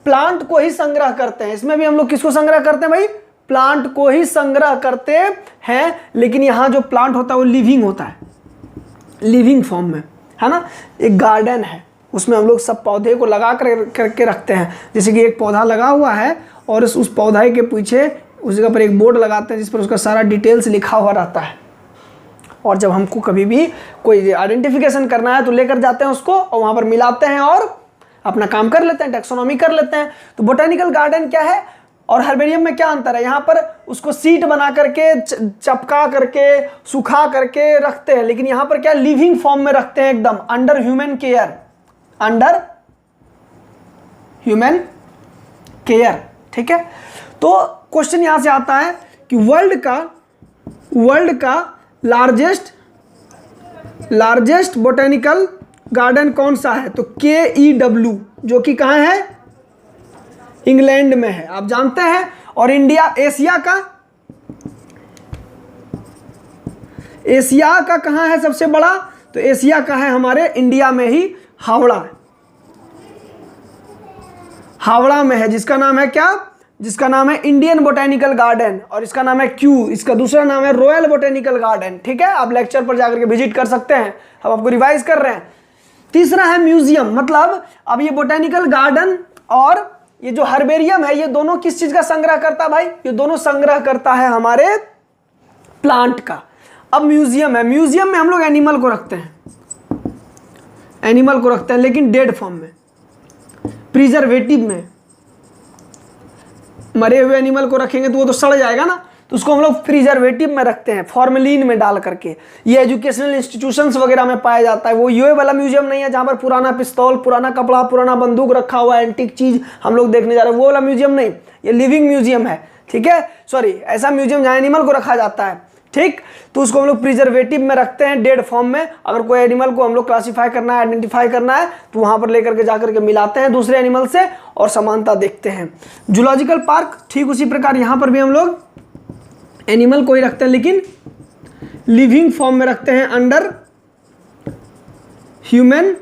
प्लांट को ही संग्रह करते हैं। इसमें भी हम लोग किसको संग्रह करते हैं भाई? प्लांट को ही संग्रह करते हैं, लेकिन यहां जो प्लांट होता है वो लिविंग होता है, लिविंग फॉर्म में, है ना। एक गार्डन है, उसमें हम लोग सब पौधे को लगा करके रखते हैं। जैसे कि एक पौधा लगा हुआ है और उस पौधे के पीछे उस जगह पर एक बोर्ड लगाते हैं जिस पर उसका सारा डिटेल्स लिखा हुआ रहता है। और जब हमको कभी भी कोई आइडेंटिफिकेशन करना है तो लेकर जाते हैं उसको और वहां पर मिलाते हैं और अपना काम कर लेते हैं, टैक्सोनॉमी कर लेते हैं। तो बोटेनिकल गार्डन क्या है और हर्बेरियम में क्या अंतर है? यहाँ पर उसको सीट बना करके, चपका करके, सुखा करके रखते हैं, लेकिन यहाँ पर क्या लिविंग फॉर्म में रखते हैं, एकदम under human care, under human care. ठीक है, तो क्वेश्चन यहां से आता है कि वर्ल्ड का लार्जेस्ट बोटेनिकल गार्डन कौन सा है? तो KEW, जो कि कहाँ है? इंग्लैंड में है, आप जानते हैं। और इंडिया, एशिया का कहाँ है सबसे बड़ा? तो एशिया का है हमारे इंडिया में ही, हावड़ा में है, जिसका नाम है क्या? जिसका नाम है इंडियन बोटेनिकल गार्डन, और इसका नाम है क्यू, इसका दूसरा नाम है रॉयल बोटेनिकल गार्डन। ठीक है, आप लेक्चर पर जाकर के विजिट कर सकते हैं, हम आपको रिवाइज कर रहे हैं। तीसरा है म्यूजियम, मतलब अब ये बोटेनिकल गार्डन और ये जो हर्बेरियम है, ये दोनों किस चीज का संग्रह करता है भाई? ये दोनों संग्रह करता है हमारे प्लांट का। अब म्यूजियम है, म्यूजियम में हम लोग एनिमल को रखते हैं, लेकिन डेड फॉर्म में, प्रिजर्वेटिव में। मरे हुए एनिमल को रखेंगे तो वो तो सड़ जाएगा ना, तो उसको हम लोग प्रिजर्वेटिव में रखते हैं, फॉर्मेलिन में डाल करके। ये एजुकेशनल इंस्टीट्यूशंस वगैरह में पाया जाता है। वो ये वाला म्यूजियम नहीं है जहाँ पर पुराना पिस्तौल, पुराना कपड़ा, पुराना बंदूक रखा हुआ है, एंटीक चीज हम लोग देखने जा रहे हैं, वो वाला म्यूजियम नहीं, ये लिविंग म्यूजियम है। ठीक है, सॉरी, ऐसा म्यूजियम जहाँ एनिमल को रखा जाता है। ठीक, तो उसको हम लोग प्रिजर्वेटिव में रखते हैं, डेड फॉर्म में। अगर कोई एनिमल को हम लोग क्लासीफाई करना है, आइडेंटिफाई करना है, तो वहां पर लेकर के जाकर के मिलाते हैं दूसरे एनिमल से और समानता देखते हैं। जूलॉजिकल पार्क ठीक उसी प्रकार, यहां पर भी हम लोग एनिमल को ही रखते हैं, लेकिन लिविंग फॉर्म में रखते हैं अंडर ह्यूमन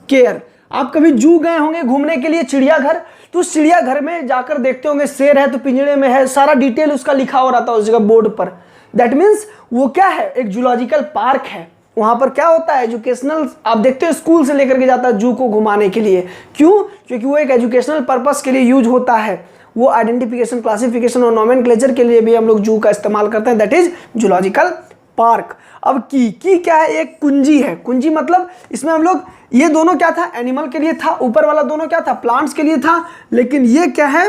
केयर। आप कभी जू गए होंगे घूमने के लिए, चिड़ियाघर, तो उस चिड़ियाघर में जाकर देखते होंगे शेर है तो पिंजरे में है, सारा डिटेल उसका लिखा हो रहा था उस जगह बोर्ड पर। दैट मीन्स वो क्या है, एक जूलॉजिकल पार्क है। वहां पर क्या होता है, एजुकेशनल, आप देखते हो स्कूल से लेकर के जाता है जू को घुमाने के लिए। क्यों? क्योंकि वो एक एजुकेशनल पर्पस के लिए यूज होता है। वो आइडेंटिफिकेशन, क्लासिफिकेशन और नोमेनक्लेचर के लिए भी हम लोग जू का इस्तेमाल करते हैं, दैट इज जूलॉजिकल पार्क। अब की क्या है, एक कुंजी है। कुंजी मतलब इसमें हम लोग, ये दोनों क्या था, एनिमल के लिए था, ऊपर वाला दोनों क्या था, प्लांट्स के लिए था, लेकिन ये क्या है,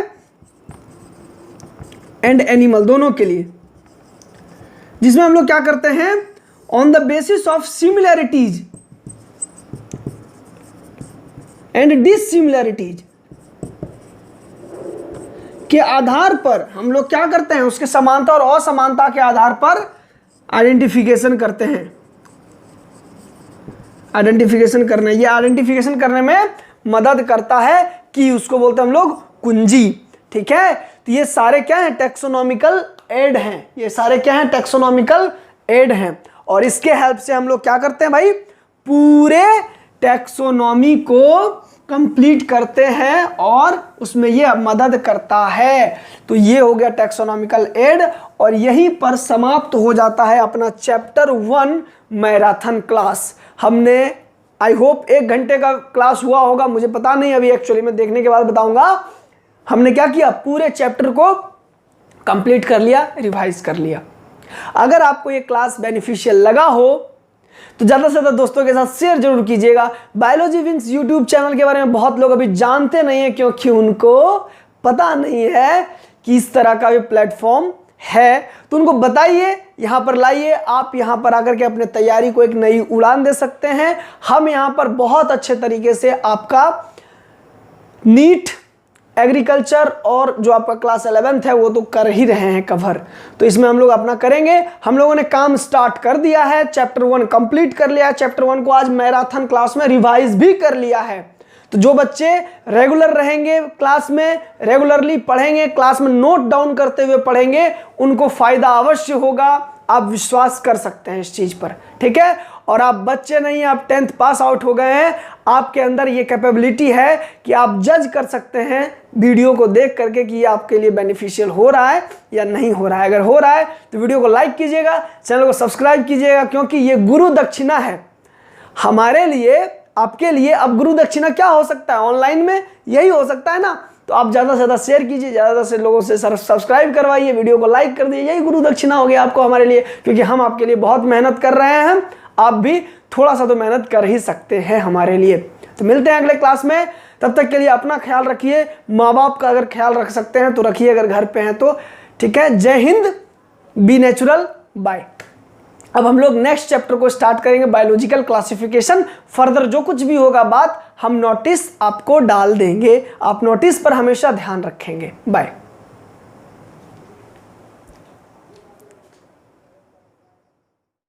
एंड एनिमल दोनों के लिए, जिसमें हम लोग क्या करते हैं, on the basis of similarities and dissimilarities के आधार पर हम लोग क्या करते हैं, उसके समानता और असमानता के आधार पर आइडेंटिफिकेशन करते हैं। आइडेंटिफिकेशन करने, ये आइडेंटिफिकेशन करने में मदद करता है कि उसको बोलते हैं हम लोग कुंजी। ठीक है, तो ये सारे क्या हैं, टैक्सोनॉमिकल एड हैं। ये सारे क्या हैं, टैक्सोनॉमिकल एड हैं। और इसके हेल्प से हम लोग क्या करते हैं भाई, पूरे टैक्सोनॉमी को कंप्लीट करते हैं और उसमें ये मदद करता है। तो ये हो गया टैक्सोनॉमिकल एड, और यहीं पर समाप्त हो जाता है अपना चैप्टर 1 मैराथन क्लास। हमने आई होप 1 घंटे का क्लास हुआ होगा, मुझे पता नहीं, अभी एक्चुअली मैं देखने के बाद बताऊंगा। हमने क्या किया, पूरे चैप्टर को कंप्लीट कर लिया, रिवाइज कर लिया। अगर आपको ये क्लास बेनिफिशियल लगा हो तो ज़्यादा से ज़्यादा दोस्तों के साथ शेयर जरूर कीजिएगा। बायोलॉजी विंग्स यूट्यूब चैनल के बारे में बहुत लोग अभी जानते नहीं है, क्योंकि उनको पता नहीं है कि इस तरह का भी प्लेटफॉर्म है। तो उनको बताइए, यहाँ पर लाइए, आप यहाँ पर आकर के अपने तैयारी को एक नई उड़ान दे सकते हैं। हम यहाँ पर बहुत अच्छे तरीके से आपका नीट, एग्रीकल्चर और जो आपका क्लास 11th है वो तो कर ही रहे हैं कवर, तो इसमें हम लोग अपना करेंगे। हम लोगों ने काम स्टार्ट कर दिया है, चैप्टर 1 कंप्लीट कर लिया है। चैप्टर 1 को आज मैराथन क्लास में रिवाइज भी कर लिया है। तो जो बच्चे रेगुलर रहेंगे, क्लास में रेगुलरली पढ़ेंगे, क्लास में नोट डाउन करते हुए पढ़ेंगे, उनको फायदा अवश्य होगा। आप विश्वास कर सकते हैं इस चीज पर, ठीक है। और आप बच्चे नहीं, आप 10th पास आउट हो गए हैं, आपके अंदर ये कैपेबिलिटी है कि आप जज कर सकते हैं वीडियो को देख करके कि ये आपके लिए बेनिफिशियल हो रहा है या नहीं हो रहा है। अगर हो रहा है तो वीडियो को लाइक कीजिएगा, चैनल को सब्सक्राइब कीजिएगा, क्योंकि ये गुरु दक्षिणा है हमारे लिए, आपके लिए। अब गुरु दक्षिणा क्या हो सकता है, ऑनलाइन में यही हो सकता है ना। तो आप ज़्यादा से ज़्यादा शेयर कीजिए, ज़्यादा से लोगों से सब्सक्राइब करवाइए, वीडियो को लाइक कर दीजिए। यही गुरु दक्षिणा हो गया आपको हमारे लिए, क्योंकि हम आपके लिए बहुत मेहनत कर रहे हैं। आप भी थोड़ा सा तो मेहनत कर ही सकते हैं हमारे लिए। तो मिलते हैं अगले क्लास में, तब तक के लिए अपना ख्याल रखिए। माँ बाप का अगर ख्याल रख सकते हैं तो रखिए, अगर घर पे हैं तो ठीक है। जय हिंद, बी नेचुरल, बाय। अब हम लोग नेक्स्ट चैप्टर को स्टार्ट करेंगे, बायोलॉजिकल क्लासिफिकेशन। फर्दर जो कुछ भी होगा बात, हम नोटिस आपको डाल देंगे, आप नोटिस पर हमेशा ध्यान रखेंगे। बाय।